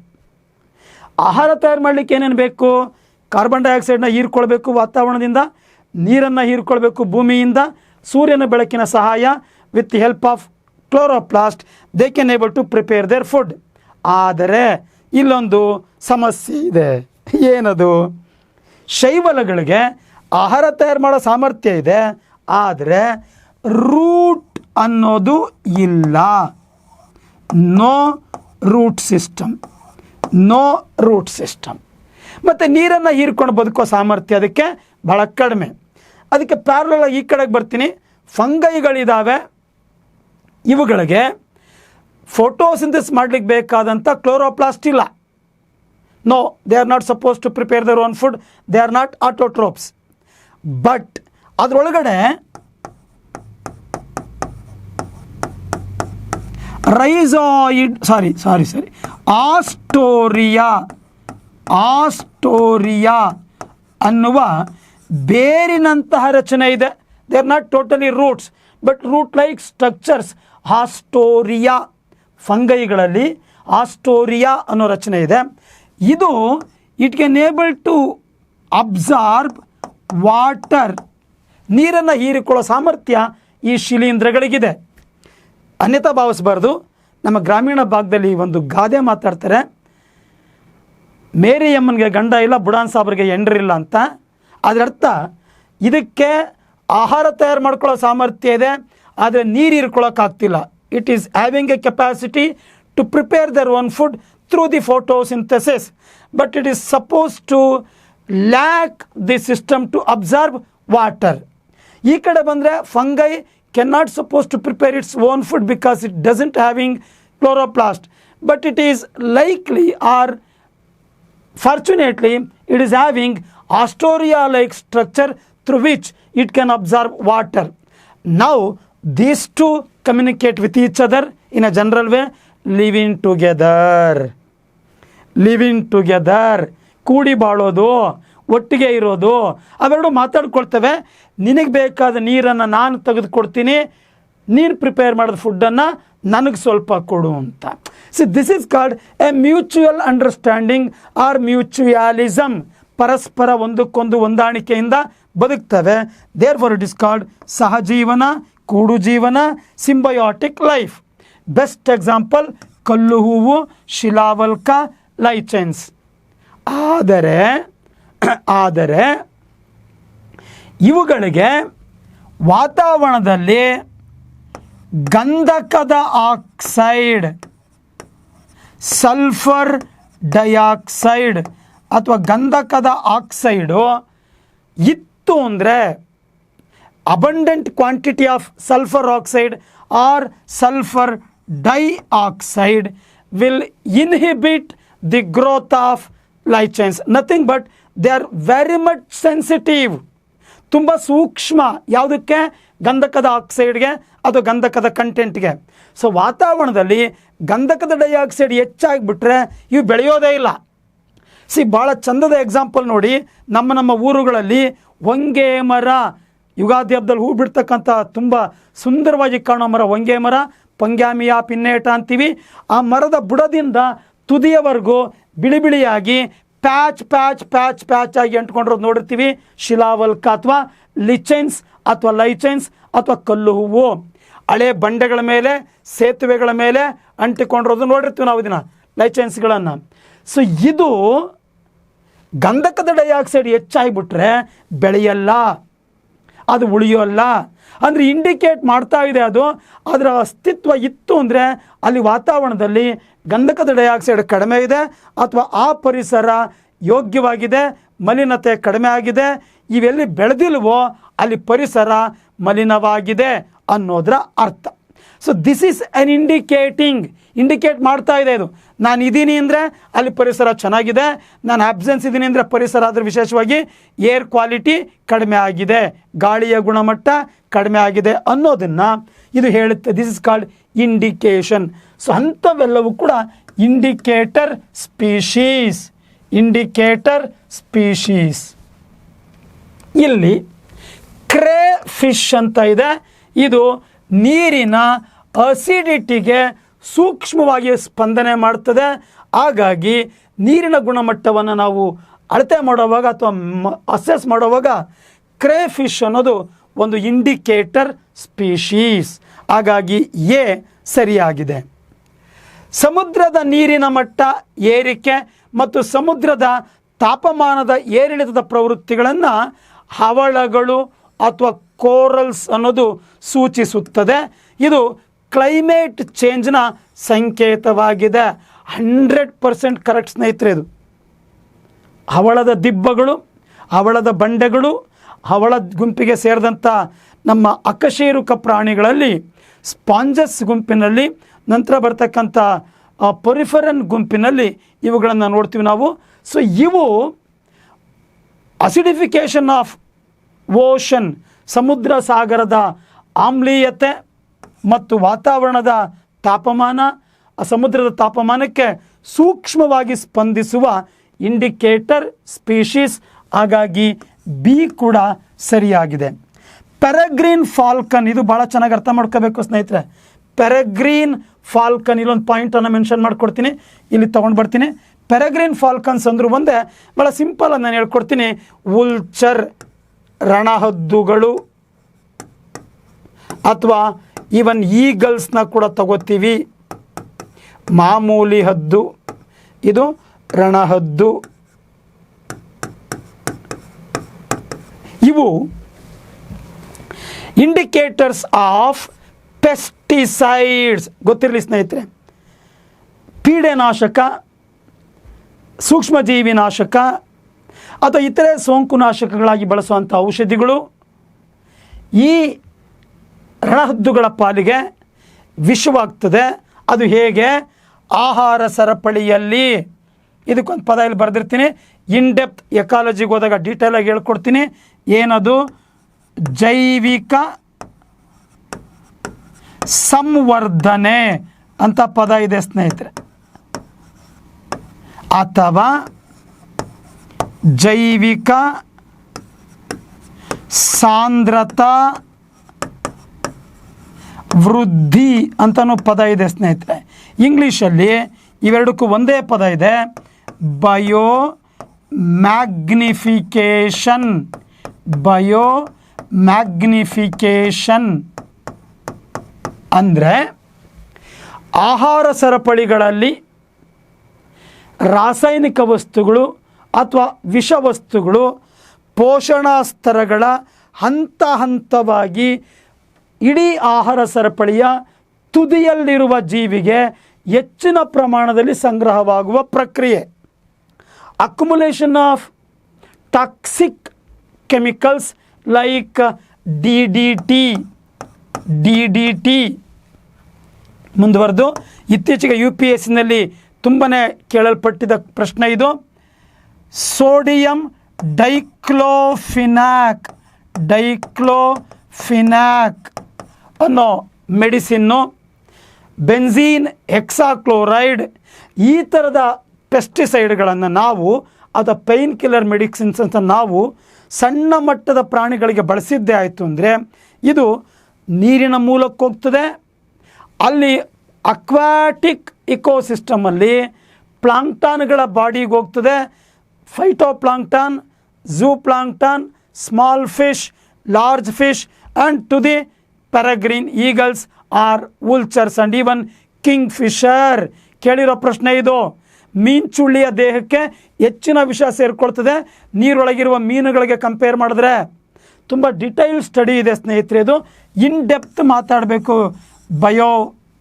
ಆಹಾರ ತಯಾರು ಮಾಡಲಿಕ್ಕೆ ಏನೇನು ಬೇಕು? ಕಾರ್ಬನ್ ಡೈಆಕ್ಸೈಡ್ನ ಹೀರ್ಕೊಳ್ಬೇಕು ವಾತಾವರಣದಿಂದ, ನೀರನ್ನು ಹೀರ್ಕೊಳ್ಬೇಕು ಭೂಮಿಯಿಂದ, ಸೂರ್ಯನ ಬೆಳಕಿನ ಸಹಾಯ, with the help of chloroplast they can able to prepare their food. ಆದರೆ ಇಲ್ಲೊಂದು ಸಮಸ್ಯೆ ಇದೆ. ಏನದು? ಶೈವಲಗಳಿಗೆ ಆಹಾರ ತಯಾರು ಮಾಡೋ ಸಾಮರ್ಥ್ಯ ಇದೆ, ಆದರೆ ರೂಟ್ ಅನ್ನೋದು ಇಲ್ಲ. No root system. ಮತ್ತು ನೀರನ್ನು ಹೀರ್ಕೊಂಡು ಬದುಕೋ ಸಾಮರ್ಥ್ಯ ಅದಕ್ಕೆ ಭಾಳ ಕಡಿಮೆ. ಅದಕ್ಕೆ ಪ್ಯಾರಲಲ್ ಈ ಕಡೆಗೆ ಬರ್ತೀನಿ. ಫಂಗೈಗಳಿದ್ದಾವೆ, ಇವುಗಳಿಗೆ ಫೋಟೋಸಿಂಥಸಿಸ್ ಮಾಡಲಿಕ್ಕೆ ಬೇಕಾದಂಥ ಕ್ಲೋರೋಪ್ಲಾಸ್ಟ್ ಇಲ್ಲ. No, they are not suppose to prepare their own food, they are not autotrophs. But ಅದರೊಳಗಡೆ ಆಸ್ಟೋರಿಯಾ ಅನ್ನುವ ಬೇರಿನಂತಹ ರಚನೆ ಇದೆ. They are not totally roots but root like structures. Haustoria, ಫಂಗೈಗಳಲ್ಲಿ ಆಸ್ಟೋರಿಯಾ ಅನ್ನೋ ರಚನೆ ಇದೆ. ಇದು it can able to absorb water, ನೀರನ್ನು ಹೀರಿಕೊಳ್ಳೋ ಸಾಮರ್ಥ್ಯ ಈ ಶಿಲೀಂಧ್ರಗಳಿಗಿದೆ. ಅನ್ಯತಾ ಭಾವಿಸಬಾರ್ದು. ನಮ್ಮ ಗ್ರಾಮೀಣ ಭಾಗದಲ್ಲಿ ಒಂದು ಗಾದೆ ಮಾತಾಡ್ತಾರೆ, ಮೇರಿ ಅಮ್ಮನಿಗೆ ಗಂಡ ಇಲ್ಲ, ಬುಡಾನ್ ಸಾಬ್ರಿಗೆ ಹೆಂಡ್ರಿಲ್ಲ ಅಂತ. ಅದರರ್ಥ ಇದಕ್ಕೆ ಆಹಾರ ತಯಾರು ಮಾಡ್ಕೊಳ್ಳೋ ಸಾಮರ್ಥ್ಯ ಇದೆ, ಆದರೆ ನೀರು ಹೀರ್ಕೊಳ್ಳೋಕ್ಕಾಗ್ತಿಲ್ಲ. It is having a capacity to prepare their own food through the photosynthesis, but it is suppose to lack the system to absorb water. ಈ ಕಡೆ ಬಂದರೆ fungi cannot supposed to prepare its own food because it doesn't having chloroplast, but it is likely or fortunately it is having Astoria like structure through which it can absorb water. Now these two communicate with each other in a general way, living together. ಕೂಡಿ ಬಾಳೋದು, ಒಟ್ಟಿಗೆ ಇರೋದು, ಅವೆರಡು ಮಾತಾಡ್ಕೊಳ್ತವೆ. ನಿನಗೆ ಬೇಕಾದ ನೀರನ್ನು ನಾನು ತೆಗೆದುಕೊಡ್ತೀನಿ, ನೀನು prepare ಮಾಡಿದ ಫುಡ್ಡನ್ನು ನನಗೆ ಸ್ವಲ್ಪ ಕೊಡು ಅಂತ. See this is called a mutual understanding or mutualism. ಪರಸ್ಪರ ಒಂದಕ್ಕೊಂದು ಹೊಂದಾಣಿಕೆಯಿಂದ ಬದುಕ್ತವೆ. Therefore it is called ಸಹಜೀವನ, ಕೂಡು ಜೀವನ, ಸಿಂಬಯೋಟಿಕ್ ಲೈಫ್. ಬೆಸ್ಟ್ ಎಕ್ಸಾಂಪಲ್ ಕಲ್ಲು ಹೂವು, ಶಿಲಾವಲ್ಕ, ಲೈಚೆನ್ಸ್. ಆದರೆ ಇವುಗಳಿಗೆ ವಾತಾವರಣದಲ್ಲಿ ಗಂಧಕದ ಆಕ್ಸೈಡ್, ಸಲ್ಫರ್ ಡೈಆಕ್ಸೈಡ್ ಅಥವಾ ಗಂಧಕದ ಆಕ್ಸೈಡು ಇತ್ತು ಅಂದರೆ, abundant quantity of sulphur oxide or sulphur dioxide will inhibit the growth of lichens. Nothing but they are very much sensitive. ತುಂಬ ಸೂಕ್ಷ್ಮ. ಯಾವುದಕ್ಕೆ? ಗಂಧಕದ ಆಕ್ಸೈಡ್ಗೆ ಅದು ಗಂಧಕದ ಕಂಟೆಂಟ್ಗೆ. ಸೊ ವಾತಾವರಣದಲ್ಲಿ ಗಂಧಕದ ಡೈಆಕ್ಸೈಡ್ ಹೆಚ್ಚಾಗಿಬಿಟ್ರೆ ಇವು ಬೆಳೆಯೋದೇ ಇಲ್ಲ. ಭಾಳ ಚಂದದ ಎಕ್ಸಾಂಪಲ್ ನೋಡಿ, ನಮ್ಮ ಊರುಗಳಲ್ಲಿ ಹೊಂಗೆ ಮರ, ಯುಗಾದಿ ಹಬ್ಬದಲ್ಲಿ ಹೂ ಬಿಡ್ತಕ್ಕಂಥ ತುಂಬ ಸುಂದರವಾಗಿ ಕಾಣೋ ಮರ ಹೊಂಗೆ ಮರ, ಪಂಗ್ಯಾಮಿಯಾ ಪಿನ್ನೇಟ ಅಂತೀವಿ. ಆ ಮರದ ಬುಡದಿಂದ ತುದಿಯವರೆಗೂ ಬಿಳಿ ಬಿಳಿಯಾಗಿ ಪ್ಯಾಚ್ ಪ್ಯಾಚ್ ಪ್ಯಾಚ್ ಪ್ಯಾಚ್ ಆಗಿ ಅಂಟ್ಕೊಂಡಿರೋದು ನೋಡಿರ್ತೀವಿ. ಶಿಲಾವಲ್ಕ ಅಥವಾ ಲಿಚೆನ್ಸ್ ಅಥವಾ ಲೈಚೆನ್ಸ್ ಅಥವಾ ಕಲ್ಲು ಹೂವು. ಹಳೆ ಬಂಡೆಗಳ ಮೇಲೆ, ಸೇತುವೆಗಳ ಮೇಲೆ ಅಂಟಿಕೊಂಡಿರೋದು ನೋಡಿರ್ತೀವಿ ನಾವು ದಿನ, ಲೈಚೆನ್ಸ್ಗಳನ್ನು. ಸೊ ಇದು ಗಂಧಕದ ಡೈಆಕ್ಸೈಡ್ ಹೆಚ್ಚಾಗಿಬಿಟ್ರೆ ಬೆಳೆಯಲ್ಲ, ಅದು ಉಳಿಯೋಲ್ಲ. ಅಂದರೆ ಇಂಡಿಕೇಟ್ ಮಾಡ್ತಾ ಇದೆ ಅದು ಅದರ ಅಸ್ತಿತ್ವ ಇತ್ತು ಅಂದರೆ ಅಲ್ಲಿ ವಾತಾವರಣದಲ್ಲಿ ಗಂಧಕದ ಡೈಆಕ್ಸೈಡ್ ಕಡಿಮೆ ಇದೆ ಅಥವಾ ಆ ಪರಿಸರ ಯೋಗ್ಯವಾಗಿದೆ, ಮಲಿನತೆ ಕಡಿಮೆ ಆಗಿದೆ. ಇವೆಲ್ಲಿ ಬೆಳೆದಿಲ್ವೋ ಅಲ್ಲಿ ಪರಿಸರ ಮಲಿನವಾಗಿದೆ ಅನ್ನೋದರ ಅರ್ಥ. So this is an indicate ಮಾಡ್ತಾ ಇದೆ ಇದು. ನಾನು ಇದ್ದೀನಿ ಅಂದರೆ ಅಲ್ಲಿ ಪರಿಸರ ಚೆನ್ನಾಗಿದೆ, ನಾನು ಆಬ್ಸೆನ್ಸ್ ಇದ್ದೀನಿ ಅಂದರೆ ಪರಿಸರ ಅದರ ವಿಶೇಷವಾಗಿ ಏರ್ ಕ್ವಾಲಿಟಿ ಕಡಿಮೆ ಆಗಿದೆ, ಗಾಳಿಯ ಗುಣಮಟ್ಟ ಕಡಿಮೆ ಆಗಿದೆ ಅನ್ನೋದನ್ನು ಇದು ಹೇಳುತ್ತೆ. This is called indication. So ಅಂಥವೆಲ್ಲವೂ ಕೂಡ ಇಂಡಿಕೇಟರ್ ಸ್ಪೀಶೀಸ್. ಇಲ್ಲಿ ಕ್ರೇ ಫಿಶ್ ಅಂತ ಇದೆ. ಇದು ನೀರಿನ ಅಸಿಡಿಟಿಗೆ ಸೂಕ್ಷ್ಮವಾಗಿ ಸ್ಪಂದನೆ ಮಾಡ್ತದೆ. ಹಾಗಾಗಿ ನೀರಿನ ಗುಣಮಟ್ಟವನ್ನು ನಾವು ಅಳತೆ ಮಾಡುವಾಗ ಅಥವಾ ಅಸೆಸ್ ಮಾಡುವಾಗ ಕ್ರೇ ಫಿಶ್ ಅನ್ನೋದು ಒಂದು ಇಂಡಿಕೇಟರ್ ಸ್ಪೀಶೀಸ್. ಹಾಗಾಗಿ ಎ ಸರಿಯಾಗಿದೆ. ಸಮುದ್ರದ ನೀರಿನ ಮಟ್ಟ ಏರಿಕೆ ಮತ್ತು ಸಮುದ್ರದ ತಾಪಮಾನದ ಏರಿಳಿತದ ಪ್ರವೃತ್ತಿಗಳನ್ನು ಹವಳಗಳು ಅಥವಾ ಕೋರಲ್ಸ್ ಅನ್ನೋದು ಸೂಚಿಸುತ್ತದೆ. ಇದು ಕ್ಲೈಮೇಟ್ ಚೇಂಜ್ನ ಸಂಕೇತವಾಗಿದೆ. 100% ಕರೆಕ್ಟ್ ಸ್ನೇಹಿತರೆ. ಇದು ಹವಳದ ದಿಬ್ಬಗಳು, ಹವಳದ ಬಂಡೆಗಳು, ಹವಳ ಗುಂಪಿಗೆ ಸೇರಿದಂಥ ನಮ್ಮ ಅಕಶೇರುಕ ಪ್ರಾಣಿಗಳಲ್ಲಿ ಸ್ಪಾಂಜಸ್ ಗುಂಪಿನಲ್ಲಿ, ನಂತರ ಬರ್ತಕ್ಕಂಥ ಪೊರಿಫೆರನ್ ಗುಂಪಿನಲ್ಲಿ ಇವುಗಳನ್ನು ನೋಡ್ತೀವಿ ನಾವು. ಸೊ ಇವು ಅಸಿಡಿಫಿಕೇಷನ್ ಆಫ್ ಓಷನ್, ಸಮುದ್ರ ಸಾಗರದ ಆಮ್ಲೀಯತೆ ಮತ್ತು ವಾತಾವರಣದ ತಾಪಮಾನ, ಆ ಸಮುದ್ರದ ತಾಪಮಾನಕ್ಕೆ ಸೂಕ್ಷ್ಮವಾಗಿ ಸ್ಪಂದಿಸುವ ಇಂಡಿಕೇಟರ್ ಸ್ಪೀಶೀಸ್. ಹಾಗಾಗಿ ಬಿ ಕೂಡ ಸರಿಯಾಗಿದೆ. ಪೆರೆಗ್ರೀನ್ ಫಾಲ್ಕನ್, ಇದು ಭಾಳ ಚೆನ್ನಾಗಿ ಅರ್ಥ ಮಾಡ್ಕೋಬೇಕು ಸ್ನೇಹಿತರೆ. ಪೆರೆಗ್ರೀನ್ ಫಾಲ್ಕನ್, ಇಲ್ಲೊಂದು ಪಾಯಿಂಟನ್ನು ಮೆನ್ಷನ್ ಮಾಡ್ಕೊಡ್ತೀನಿ, ಇಲ್ಲಿ ತೊಗೊಂಡು ಬರ್ತೀನಿ. ಪೆರೆಗ್ರೀನ್ ಫಾಲ್ಕನ್ಸ್ ಅಂದರೂ ಒಂದೇ, ಭಾಳ ಸಿಂಪಲ್ ನಾನು ಹೇಳ್ಕೊಡ್ತೀನಿ. ಉಲ್ಚರ್ ರಣಹದ್ದುಗಳು ಅಥವಾ ಈವನ್ ಈಗಲ್ಸ್ನ ಕೂಡ ತಗೋತೀವಿ. ಮಾಮೂಲಿ ಹದ್ದು, ಇದು ರಣಹದ್ದು. ಇವು ಇಂಡಿಕೇಟರ್ಸ್ ಆಫ್ ಪೆಸ್ಟಿಸೈಡ್ಸ್. ಗೊತ್ತಿರಲಿ ಸ್ನೇಹಿತರೆ, ಪೀಡೆನಾಶಕ, ಸೂಕ್ಷ್ಮಜೀವಿ ನಾಶಕ ಅಥವಾ ಇತರೆ ಸೋಂಕುನಾಶಕಗಳಾಗಿ ಬಳಸುವಂಥ ಔಷಧಿಗಳು ಈ ರಣಹದ್ದುಗಳ ಪಾಲಿಗೆ ವಿಷವಾಗ್ತದೆ. ಅದು ಹೇಗೆ? ಆಹಾರ ಸರಪಳಿಯಲ್ಲಿ. ಇದಕ್ಕೊಂದು ಪದ ಇಲ್ಲಿ ಬರೆದಿರ್ತೀನಿ. ಇನ್ ಡೆಪ್ತ್ ಎಕಾಲಜಿಗೆ ಹೋದಾಗ ಡೀಟೇಲಾಗಿ ಹೇಳ್ಕೊಡ್ತೀನಿ. ಏನದು? ಜೈವಿಕ ಸಂವರ್ಧನೆ ಅಂತ ಪದ ಇದೆ ಸ್ನೇಹಿತರೆ, ಅಥವಾ ಜೈವಿಕ ಸಾಂದ್ರತಾ ವೃದ್ಧಿ ಅಂತನೂ ಪದ ಇದೆ ಸ್ನೇಹಿತರೆ. ಇಂಗ್ಲೀಷಲ್ಲಿ ಇವೆರಡಕ್ಕೂ ಒಂದೇ ಪದ ಇದೆ, ಬಯೋ ಮ್ಯಾಗ್ನಿಫಿಕೇಷನ್. ಬಯೋ ಮ್ಯಾಗ್ನಿಫಿಕೇಷನ್ ಅಂದರೆ ಆಹಾರ ಸರಪಳಿಗಳಲ್ಲಿ ರಾಸಾಯನಿಕ ವಸ್ತುಗಳು ಅಥವಾ ವಿಷವಸ್ತುಗಳು ಪೋಷಣಾ ಸ್ತರಗಳ ಹಂತ ಹಂತವಾಗಿ ಇಡೀ ಆಹಾರ ಸರಪಳಿಯ ತುದಿಯಲ್ಲಿರುವ ಜೀವಿಗೆ ಹೆಚ್ಚಿನ ಪ್ರಮಾಣದಲ್ಲಿ ಸಂಗ್ರಹವಾಗುವ ಪ್ರಕ್ರಿಯೆ. Accumulation of toxic chemicals like DDT. ಮುಂದುವರೆದು ಇತ್ತೀಚೆಗೆ UPSCನಲ್ಲಿ ತುಂಬಾ ಕೇಳಲ್ಪಟ್ಟಿದ್ದ ಪ್ರಶ್ನೆ ಇದು. ಸೋಡಿಯಂ ಡೈಕ್ಲೋಫಿನಾಕ್ ಅನ್ನೋ ಮೆಡಿಸಿನ್ನು, ಬೆನ್ಝೀನ್ ಹೆಕ್ಸಾಕ್ಲೋರೈಡ್, ಈ ಥರದ ಪೆಸ್ಟಿಸೈಡ್ಗಳನ್ನು ನಾವು ಅಥವಾ ಪೈನ್ ಕಿಲ್ಲರ್ ಮೆಡಿಸಿನ್ಸ್ ಅಂತ ನಾವು ಸಣ್ಣ ಮಟ್ಟದ ಪ್ರಾಣಿಗಳಿಗೆ ಬಳಸಿದ್ದೇ ಆಯಿತು ಅಂದರೆ ಇದು ನೀರಿನ ಮೂಲಕ್ಕೆ ಹೋಗ್ತದೆ. ಅಲ್ಲಿ ಅಕ್ವಾಟಿಕ್ ಇಕೋಸಿಸ್ಟಮಲ್ಲಿ ಪ್ಲಾಂಕ್ಟಾನ್ಗಳ ಬಾಡಿಗೆ ಹೋಗ್ತದೆ. Phytoplankton, zooplankton, small fish, large fish and to the peregrine eagles or vultures and even kingfisher. ಕೇಳಿರೋ ಪ್ರಶ್ನೆ ಇದು. ಮೀನ್ಚುಳ್ಳಿಯ ದೇಹಕ್ಕೆ ಹೆಚ್ಚಿನ ವಿಷ ಸೇರಿಕೊಳ್ತದೆ ನೀರೊಳಗಿರುವ ಮೀನುಗಳಿಗೆ ಕಂಪೇರ್ ಮಾಡಿದ್ರೆ. ತುಂಬ ಡಿಟೈಲ್ ಸ್ಟಡಿ ಇದೆ ಸ್ನೇಹಿತರೆ. ಇದು ಇನ್ ಡೆಪ್ತ್ ಮಾತಾಡಬೇಕು ಬಯೋ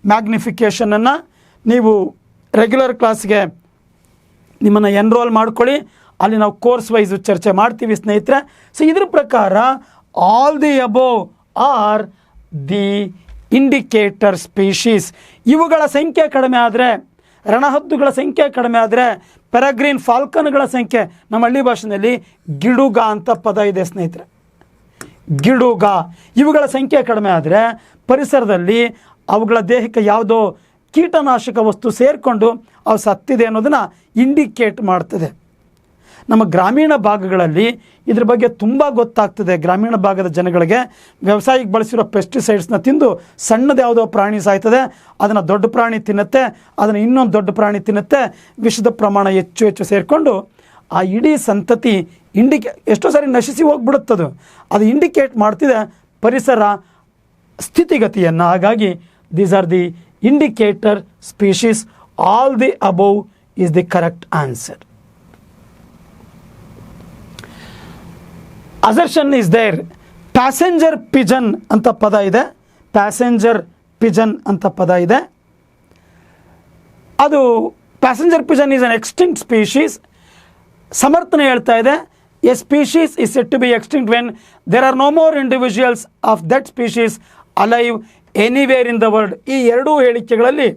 ಮ್ಯಾಗ್ನಿಫಿಕೇಷನನ್ನು. ನೀವು ರೆಗ್ಯುಲರ್ ಕ್ಲಾಸ್ಗೆ ನಿಮ್ಮನ್ನು ಎನ್ರೋಲ್ ಮಾಡ್ಕೊಳ್ಳಿ, ಅಲ್ಲಿ ನಾವು ಕೋರ್ಸ್ ವೈಸು ಚರ್ಚೆ ಮಾಡ್ತೀವಿ ಸ್ನೇಹಿತರೆ. ಸೊ ಇದ್ರ ಪ್ರಕಾರ all the above R the indicator species. ಇವುಗಳ ಸಂಖ್ಯೆ ಕಡಿಮೆ ಆದರೆ, ರಣಹದ್ದುಗಳ ಸಂಖ್ಯೆ ಕಡಿಮೆ ಆದರೆ, ಪೆರಗ್ರೀನ್ ಫಾಲ್ಕನ್ಗಳ ಸಂಖ್ಯೆ, ನಮ್ಮ ಹಳ್ಳಿ ಭಾಷೆಯಲ್ಲಿ ಗಿಡುಗ ಅಂತ ಪದ ಇದೆ ಸ್ನೇಹಿತರೆ, ಗಿಡುಗ, ಇವುಗಳ ಸಂಖ್ಯೆ ಕಡಿಮೆ ಆದರೆ ಪರಿಸರದಲ್ಲಿ ಅವುಗಳ ದೇಹಕ್ಕೆ ಯಾವುದೋ ಕೀಟನಾಶಕ ವಸ್ತು ಸೇರಿಕೊಂಡು ಅವು ಸತ್ತಿದೆ ಅನ್ನೋದನ್ನು ಇಂಡಿಕೇಟ್ ಮಾಡ್ತದೆ. ನಮ್ಮ ಗ್ರಾಮೀಣ ಭಾಗಗಳಲ್ಲಿ ಇದ್ರ ಬಗ್ಗೆ ತುಂಬ ಗೊತ್ತಾಗ್ತದೆ. ಗ್ರಾಮೀಣ ಭಾಗದ ಜನಗಳಿಗೆ ವ್ಯವಸಾಯಕ್ಕೆ ಬಳಸಿರೋ ಪೆಸ್ಟಿಸೈಡ್ಸ್ನ ತಿಂದು ಸಣ್ಣದು ಯಾವುದೋ ಪ್ರಾಣಿ ಸಾಯ್ತದೆ, ಅದನ್ನು ದೊಡ್ಡ ಪ್ರಾಣಿ ತಿನ್ನುತ್ತೆ, ಅದನ್ನು ಇನ್ನೊಂದು ದೊಡ್ಡ ಪ್ರಾಣಿ ತಿನ್ನುತ್ತೆ, ವಿಷದ ಪ್ರಮಾಣ ಹೆಚ್ಚು ಸೇರಿಕೊಂಡು ಆ ಇಡೀ ಸಂತತಿ ಎಷ್ಟೋ ಸಾರಿ ನಶಿಸಿ ಹೋಗ್ಬಿಡುತ್ತದು. ಅದು ಇಂಡಿಕೇಟ್ ಮಾಡ್ತಿದೆ ಪರಿಸರ ಸ್ಥಿತಿಗತಿಯನ್ನು. ಹಾಗಾಗಿ these are the indicator species. All the above is the correct answer. Assertion is there. Passenger pigeon ಅಂತ ಪದ ಇದೆ, ಪ್ಯಾಸೆಂಜರ್ ಪಿಜನ್ ಅಂತ ಪದ ಇದೆ. ಅದು passenger pigeon is an extinct species. ಸಮರ್ಥನೆ ಹೇಳ್ತಾ ಇದೆ, a species is set to be extinct when there are no more individuals of that species alive anywhere in the world. ಈ ಎರಡೂ ಹೇಳಿಕೆಗಳಲ್ಲಿ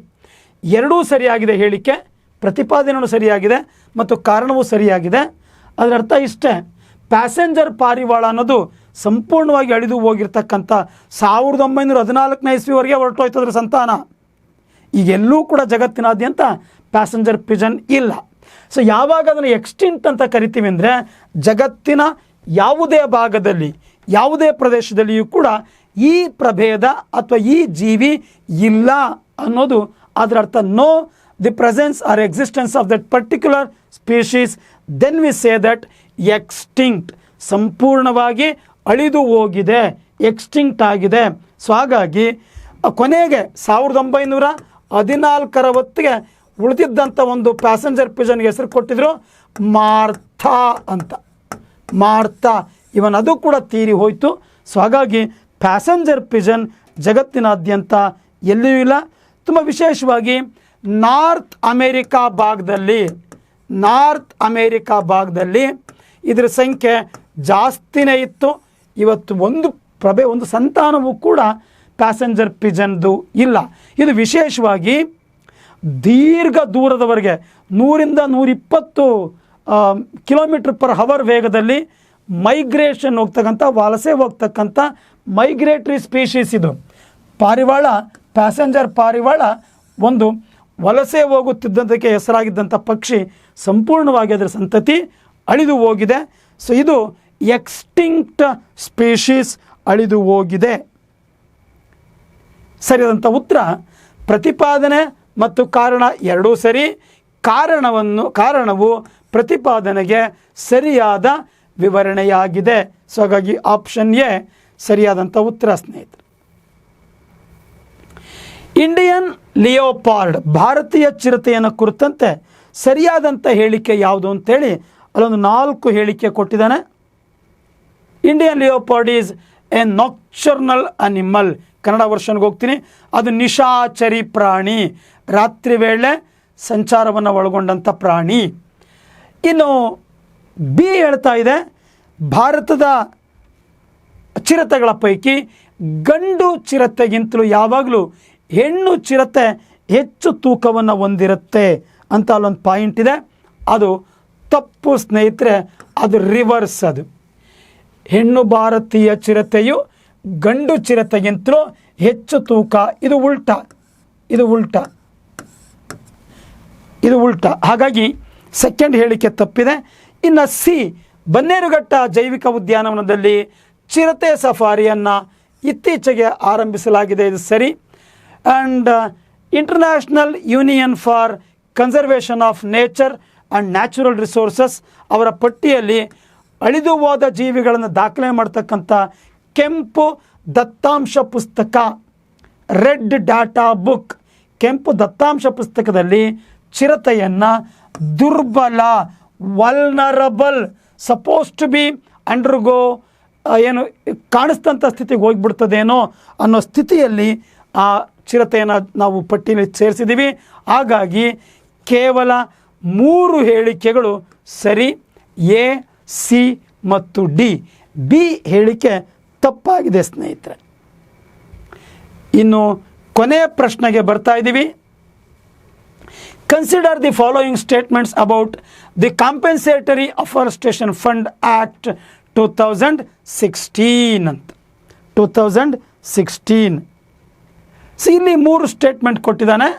ಎರಡೂ ಸರಿಯಾಗಿದೆ. ಹೇಳಿಕೆ ಪ್ರತಿಪಾದನೆಯೂ ಸರಿಯಾಗಿದೆ ಮತ್ತು ಕಾರಣವೂ ಸರಿಯಾಗಿದೆ. ಅದರ ಅರ್ಥ ಇಷ್ಟೇ, ಪ್ಯಾಸೆಂಜರ್ ಪಾರಿವಾಳ ಅನ್ನೋದು ಸಂಪೂರ್ಣವಾಗಿ ಅಳಿದು ಹೋಗಿರ್ತಕ್ಕಂಥ 1914ನೇ ಇಸ್ವಿವರೆಗೆ ಹೊರಟೋಯ್ತದ್ರ ಸಂತಾನ. ಈಗೆಲ್ಲೂ ಕೂಡ ಜಗತ್ತಿನಾದ್ಯಂತ ಪ್ಯಾಸೆಂಜರ್ ಪಿಜನ್ ಇಲ್ಲ. ಸೊ ಯಾವಾಗ ಅದನ್ನು ಎಕ್ಸ್ಟಿಂಕ್ಟ್ ಅಂತ ಕರಿತೀವಿ ಅಂದರೆ ಜಗತ್ತಿನ ಯಾವುದೇ ಭಾಗದಲ್ಲಿ ಯಾವುದೇ ಪ್ರದೇಶದಲ್ಲಿಯೂ ಕೂಡ ಈ ಪ್ರಭೇದ ಅಥವಾ ಈ ಜೀವಿ ಇಲ್ಲ ಅನ್ನೋದು ಅದರ ಅರ್ಥ. No the presence or existence of that particular species, then we say that extinct, ಸಂಪೂರ್ಣವಾಗಿ ಅಳಿದು ಹೋಗಿದೆ, ಎಕ್ಸ್ಟಿಂಕ್ಟ್ ಆಗಿದೆ. ಸೊ ಹಾಗಾಗಿ ಕೊನೆಗೆ 1914ರ ಹೊತ್ತಿಗೆ ಉಳಿದಿದ್ದಂಥ ಒಂದು ಪ್ಯಾಸೆಂಜರ್ ಪಿಜನ್ಗೆ ಹೆಸರು ಕೊಟ್ಟಿದ್ರು ಮಾರ್ಥಾ ಅಂತ. ಮಾರ್ಥಾ ಇವನ್ ಅದು ಕೂಡ ತೀರಿ ಹೋಯಿತು. ಸೊ ಹಾಗಾಗಿ ಪ್ಯಾಸೆಂಜರ್ ಪಿಜನ್ ಜಗತ್ತಿನಾದ್ಯಂತ ಎಲ್ಲಿಯೂ ಇಲ್ಲ. ತುಂಬ ವಿಶೇಷವಾಗಿ ನಾರ್ತ್ ಅಮೇರಿಕಾ ಭಾಗದಲ್ಲಿ ಇದರ ಸಂಖ್ಯೆ ಜಾಸ್ತಿನೇ ಇತ್ತು. ಇವತ್ತು ಒಂದು ಸಂತಾನವೂ ಕೂಡ ಪ್ಯಾಸೆಂಜರ್ ಪಿಜನ್ದು ಇಲ್ಲ. ಇದು ವಿಶೇಷವಾಗಿ ದೀರ್ಘ ದೂರದವರೆಗೆ 100-120 km/h ವೇಗದಲ್ಲಿ ಮೈಗ್ರೇಷನ್ ಹೋಗ್ತಕ್ಕಂಥ, ವಲಸೆ ಹೋಗ್ತಕ್ಕಂಥ ಮೈಗ್ರೇಟ್ರಿ ಸ್ಪೀಶೀಸ್ ಇದು. ಪಾರಿವಾಳ, ಪ್ಯಾಸೆಂಜರ್ ಪಾರಿವಾಳ ಒಂದು ವಲಸೆ ಹೋಗುತ್ತಿದ್ದದಕ್ಕೆ ಹೆಸರಾಗಿದ್ದಂಥ ಪಕ್ಷಿ. ಸಂಪೂರ್ಣವಾಗಿ ಅದರ ಸಂತತಿ ಅಳಿದು ಹೋಗಿದೆ. ಸೊ ಇದು ಎಕ್ಸ್ಟಿಂಕ್ಟ್ ಸ್ಪೀಷೀಸ್, ಅಳಿದು ಹೋಗಿದೆ. ಸರಿಯಾದಂಥ ಉತ್ತರ ಪ್ರತಿಪಾದನೆ ಮತ್ತು ಕಾರಣ ಎರಡೂ ಸರಿ. ಕಾರಣವು ಪ್ರತಿಪಾದನೆಗೆ ಸರಿಯಾದ ವಿವರಣೆಯಾಗಿದೆ. ಸೊ ಹಾಗಾಗಿ ಆಪ್ಷನ್ ಎ ಸರಿಯಾದಂಥ ಉತ್ತರ ಸ್ನೇಹಿತರೆ. ಇಂಡಿಯನ್ ಲಿಯೋಪಾರ್ಡ್, ಭಾರತೀಯ ಚಿರತೆಯನ್ನು ಕುರಿತಂತೆ ಸರಿಯಾದಂಥ ಹೇಳಿಕೆ ಯಾವುದು ಅಂತೇಳಿ ಅಲ್ಲೊಂದು 4 ಹೇಳಿಕೆ ಕೊಟ್ಟಿದ್ದಾನೆ. Indian leopard is a nocturnal animal. Kannada ವರ್ಷನ್ಗೆ ಹೋಗ್ತೀನಿ. ಅದು ನಿಶಾಚರಿ ಪ್ರಾಣಿ, ರಾತ್ರಿ ವೇಳೆ ಸಂಚಾರವನ್ನು ಒಳಗೊಂಡಂಥ ಪ್ರಾಣಿ. ಇನ್ನು ಬಿ ಹೇಳ್ತಾ ಇದೆ, ಭಾರತದ ಚಿರತೆಗಳ ಪೈಕಿ ಗಂಡು ಚಿರತೆಗಿಂತಲೂ ಯಾವಾಗಲೂ ಹೆಣ್ಣು ಚಿರತೆ ಹೆಚ್ಚು ತೂಕವನ್ನು ಹೊಂದಿರುತ್ತೆ ಅಂತ ಅಲ್ಲೊಂದು ಪಾಯಿಂಟ್ ಇದೆ. ಅದು ತಪ್ಪು ಸ್ನೇಹಿತರೆ, ಅದು ರಿವರ್ಸ್. ಅದು ಹೆಣ್ಣು ಭಾರತೀಯ ಚಿರತೆಯು ಗಂಡು ಚಿರತೆಗಿಂತಲೂ ಹೆಚ್ಚು ತೂಕ. ಇದು ಉಲ್ಟಾ. ಹಾಗಾಗಿ ಸೆಕೆಂಡ್ ಹೇಳಿಕೆ ತಪ್ಪಿದೆ. ಇನ್ನು ಸಿ, ಬನ್ನೇರುಘಟ್ಟ ಜೈವಿಕ ಉದ್ಯಾನವನದಲ್ಲಿ ಚಿರತೆ ಸಫಾರಿಯನ್ನು ಇತ್ತೀಚೆಗೆ ಆರಂಭಿಸಲಾಗಿದೆ, ಇದು ಸರಿ. And international union for conservation of nature and natural resources ಅವರ ಪಟ್ಟಿಯಲ್ಲಿ ಅಳಿದು ಹೋದ ಜೀವಿಗಳನ್ನು ದಾಖಲೆ ಮಾಡ್ತಕ್ಕಂಥ ಕೆಂಪು ದತ್ತಾಂಶ ಪುಸ್ತಕ, ರೆಡ್ ಡಾಟಾ ಬುಕ್, ಕೆಂಪು ದತ್ತಾಂಶ ಪುಸ್ತಕದಲ್ಲಿ ಚಿರತೆಯನ್ನು ದುರ್ಬಲ, vulnerable, suppose to be undergo ಏನು ಕಾಣಿಸ್ತಂಥ ಸ್ಥಿತಿಗೆ ಹೋಗಿಬಿಡ್ತದೇನೋ ಅನ್ನೋ ಸ್ಥಿತಿಯಲ್ಲಿ ಆ ಚಿರತೆಯನ್ನು ನಾವು ಪಟ್ಟಿಯಲ್ಲಿ ಸೇರಿಸಿದ್ದೀವಿ. ಹಾಗಾಗಿ ಕೇವಲ 3 ಹೇಳಿಕೆಗಳು ಸರಿ, ಎ, ಸಿ ಮತ್ತು ಡಿ. ಬಿ ಹೇಳಿಕೆ ತಪ್ಪಾಗಿದೆ ಸ್ನೇಹಿತರೆ. ಇನ್ನು ಕೊನೆಯ ಪ್ರಶ್ನೆಗೆ ಬರ್ತಾ ಇದ್ದೀವಿ. Consider the following statements about the compensatory afforestation fund act 2016 ಅಂತ. 2016. ಸೊ ಇಲ್ಲಿ 3 ಸ್ಟೇಟ್ಮೆಂಟ್ ಕೊಟ್ಟಿದ್ದಾನೆ.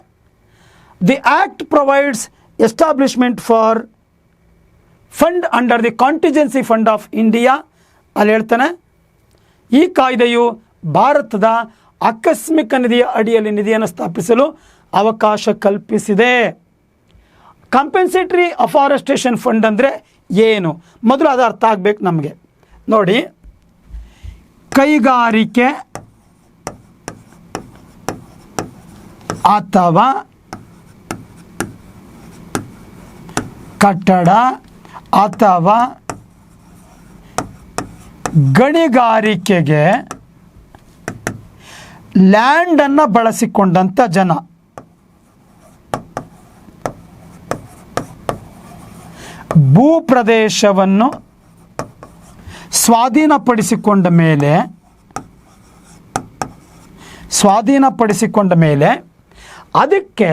The act provides establishment for fund under the contingency fund of India. ಅಲ್ಲಿ ಹೇಳ್ತಾನೆ, ಈ ಕಾಯ್ದೆಯು ಭಾರತದ ಆಕಸ್ಮಿಕ ನಿಧಿಯ ಅಡಿಯಲ್ಲಿ ನಿಧಿಯನ್ನು ಸ್ಥಾಪಿಸಲು ಅವಕಾಶ ಕಲ್ಪಿಸಿದೆ. ಕಾಂಪೆನ್ಸೇಟರಿ ಅಫಾರೆಸ್ಟೇಷನ್ ಫಂಡ್ ಅಂದರೆ ಏನು? ಮೊದಲು ಅದು ಅರ್ಥ ಆಗಬೇಕು ನಮಗೆ. ನೋಡಿ, ಕೈಗಾರಿಕೆ ಅಥವಾ ಕಟ್ಟಡ ಅಥವಾ ಗಣಿಗಾರಿಕೆಗೆ ಲ್ಯಾಂಡನ್ನು ಬಳಸಿಕೊಂಡಂಥ ಜನ, ಭೂಪ್ರದೇಶವನ್ನು ಸ್ವಾಧೀನಪಡಿಸಿಕೊಂಡ ಮೇಲೆ ಅದಕ್ಕೆ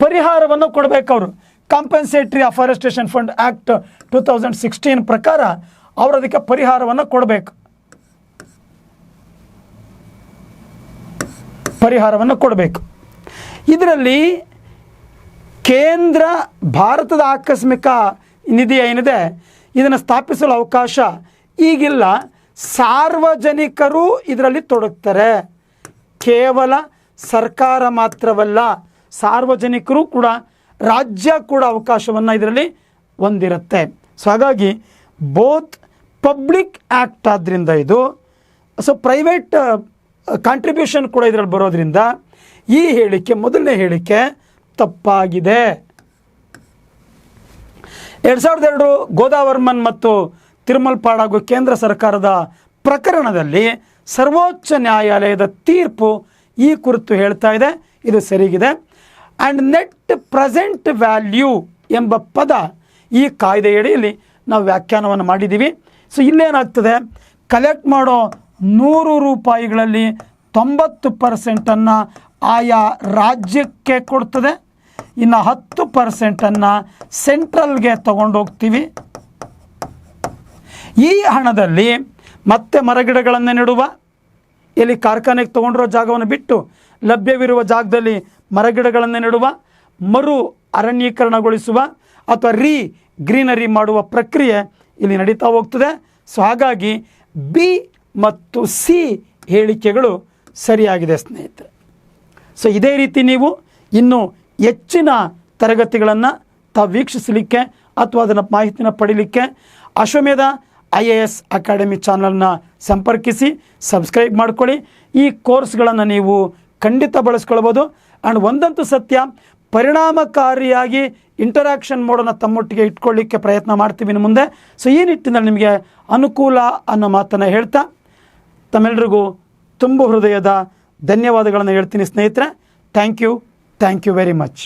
ಪರಿಹಾರವನ್ನು ಕೊಡಬೇಕು ಅವರು. ಕಾಂಪೆನ್ಸೇಟರಿ ಅಫಾರೆಸ್ಟೇಷನ್ ಫಂಡ್ ಆ್ಯಕ್ಟ್ 2016 ಪ್ರಕಾರ ಅವರು ಅದಕ್ಕೆ ಪರಿಹಾರವನ್ನು ಕೊಡಬೇಕು. ಇದರಲ್ಲಿ ಕೇಂದ್ರ ಭಾರತದ ಆಕಸ್ಮಿಕ ನಿಧಿ ಏನಿದೆ ಇದನ್ನು ಸ್ಥಾಪಿಸಲು ಅವಕಾಶ ಈಗಿಲ್ಲ. ಸಾರ್ವಜನಿಕರು ಇದರಲ್ಲಿ ತೊಡಗ್ತಾರೆ. ಕೇವಲ ಸರ್ಕಾರ ಮಾತ್ರವಲ್ಲ, ಸಾರ್ವಜನಿಕರು ಕೂಡ, ರಾಜ್ಯ ಕೂಡ ಅವಕಾಶವನ್ನು ಇದರಲ್ಲಿ ಹೊಂದಿರುತ್ತೆ. ಸೊ ಹಾಗಾಗಿ ಬೋತ್ ಪಬ್ಲಿಕ್ ಆ್ಯಕ್ಟ್ ಆದ್ದರಿಂದ ಇದು, ಸೊ ಪ್ರೈವೇಟ್ ಕಾಂಟ್ರಿಬ್ಯೂಷನ್ ಕೂಡ ಇದರಲ್ಲಿ ಬರೋದ್ರಿಂದ ಈ ಹೇಳಿಕೆ, ಮೊದಲನೇ ಹೇಳಿಕೆ ತಪ್ಪಾಗಿದೆ. 2002 ಗೋದಾವರ್ಮನ್ ಮತ್ತು ತಿರುಮಲ್ಪಾಡ್ ಹಾಗೂ ಕೇಂದ್ರ ಸರ್ಕಾರದ ಪ್ರಕರಣದಲ್ಲಿ ಸರ್ವೋಚ್ಚ ನ್ಯಾಯಾಲಯದ ತೀರ್ಪು ಈ ಕುರಿತು ಹೇಳ್ತಾ ಇದೆ, ಇದು ಸರಿಗಿದೆ. ಆ್ಯಂಡ್ ನೆಟ್ ಪ್ರೆಸೆಂಟ್ ವ್ಯಾಲ್ಯೂ ಎಂಬ ಪದ ಈ ಕಾಯ್ದೆಯಡಿಯಲ್ಲಿ ನಾವು ವ್ಯಾಖ್ಯಾನವನ್ನು ಮಾಡಿದ್ದೀವಿ. ಸೊ ಇಲ್ಲೇನಾಗ್ತದೆ, ಕಲೆಕ್ಟ್ ಮಾಡೋ 100 ರೂಪಾಯಿಗಳಲ್ಲಿ 90% ಆಯಾ ರಾಜ್ಯಕ್ಕೆ ಕೊಡ್ತದೆ, ಇನ್ನು 10% ಸೆಂಟ್ರಲ್ಗೆ ತಗೊಂಡೋಗ್ತೀವಿ. ಈ ಹಣದಲ್ಲಿ ಮತ್ತೆ ಮರಗಿಡಗಳನ್ನು ನೆಡುವ, ಇಲ್ಲಿ ಕಾರ್ಖಾನೆಗೆ ತೊಗೊಂಡಿರೋ ಜಾಗವನ್ನು ಬಿಟ್ಟು ಲಭ್ಯವಿರುವ ಜಾಗದಲ್ಲಿ ಮರಗಿಡಗಳನ್ನು ನೆಡುವ, ಮರು ಅರಣ್ಯೀಕರಣಗೊಳಿಸುವ ಅಥವಾ ಗ್ರೀನರಿ ಮಾಡುವ ಪ್ರಕ್ರಿಯೆ ಇಲ್ಲಿ ನಡೀತಾ ಹೋಗ್ತದೆ. ಸೊ ಹಾಗಾಗಿ ಬಿ ಮತ್ತು ಸಿ ಹೇಳಿಕೆಗಳು ಸರಿಯಾಗಿದೆ ಸ್ನೇಹಿತರೆ. ಸೊ ಇದೇ ರೀತಿ ನೀವು ಇನ್ನೂ ಹೆಚ್ಚಿನ ತರಗತಿಗಳನ್ನು ತಾವು ವೀಕ್ಷಿಸಲಿಕ್ಕೆ ಅಥವಾ ಅದನ್ನು ಮಾಹಿತಿನ ಪಡೀಲಿಕ್ಕೆ ಅಶ್ವಮೇಧ IAS ಅಕಾಡೆಮಿ ಚಾನಲ್ನ ಸಂಪರ್ಕಿಸಿ, ಸಬ್ಸ್ಕ್ರೈಬ್ ಮಾಡ್ಕೊಳ್ಳಿ. ಈ ಕೋರ್ಸ್ಗಳನ್ನು ನೀವು ಖಂಡಿತ ಬಳಸ್ಕೊಳ್ಬೋದು. ಆ್ಯಂಡ್ ಒಂದಂತೂ ಸತ್ಯ, ಪರಿಣಾಮಕಾರಿಯಾಗಿ ಇಂಟರಾಕ್ಷನ್ ಮೋಡನ್ನು ತಮ್ಮೊಟ್ಟಿಗೆ ಇಟ್ಕೊಳ್ಳಿಕ್ಕೆ ಪ್ರಯತ್ನ ಮಾಡ್ತೀವಿ ಇನ್ನು ಮುಂದೆ. ಸೊ ಈ ನಿಟ್ಟಿನಲ್ಲಿ ನಿಮಗೆ ಅನುಕೂಲ ಅನ್ನೋ ಮಾತನ್ನು ಹೇಳ್ತಾ ತಮ್ಮೆಲ್ಲರಿಗೂ ತುಂಬ ಹೃದಯದ ಧನ್ಯವಾದಗಳನ್ನು ಹೇಳ್ತೀನಿ ಸ್ನೇಹಿತರೆ. Thank you very much.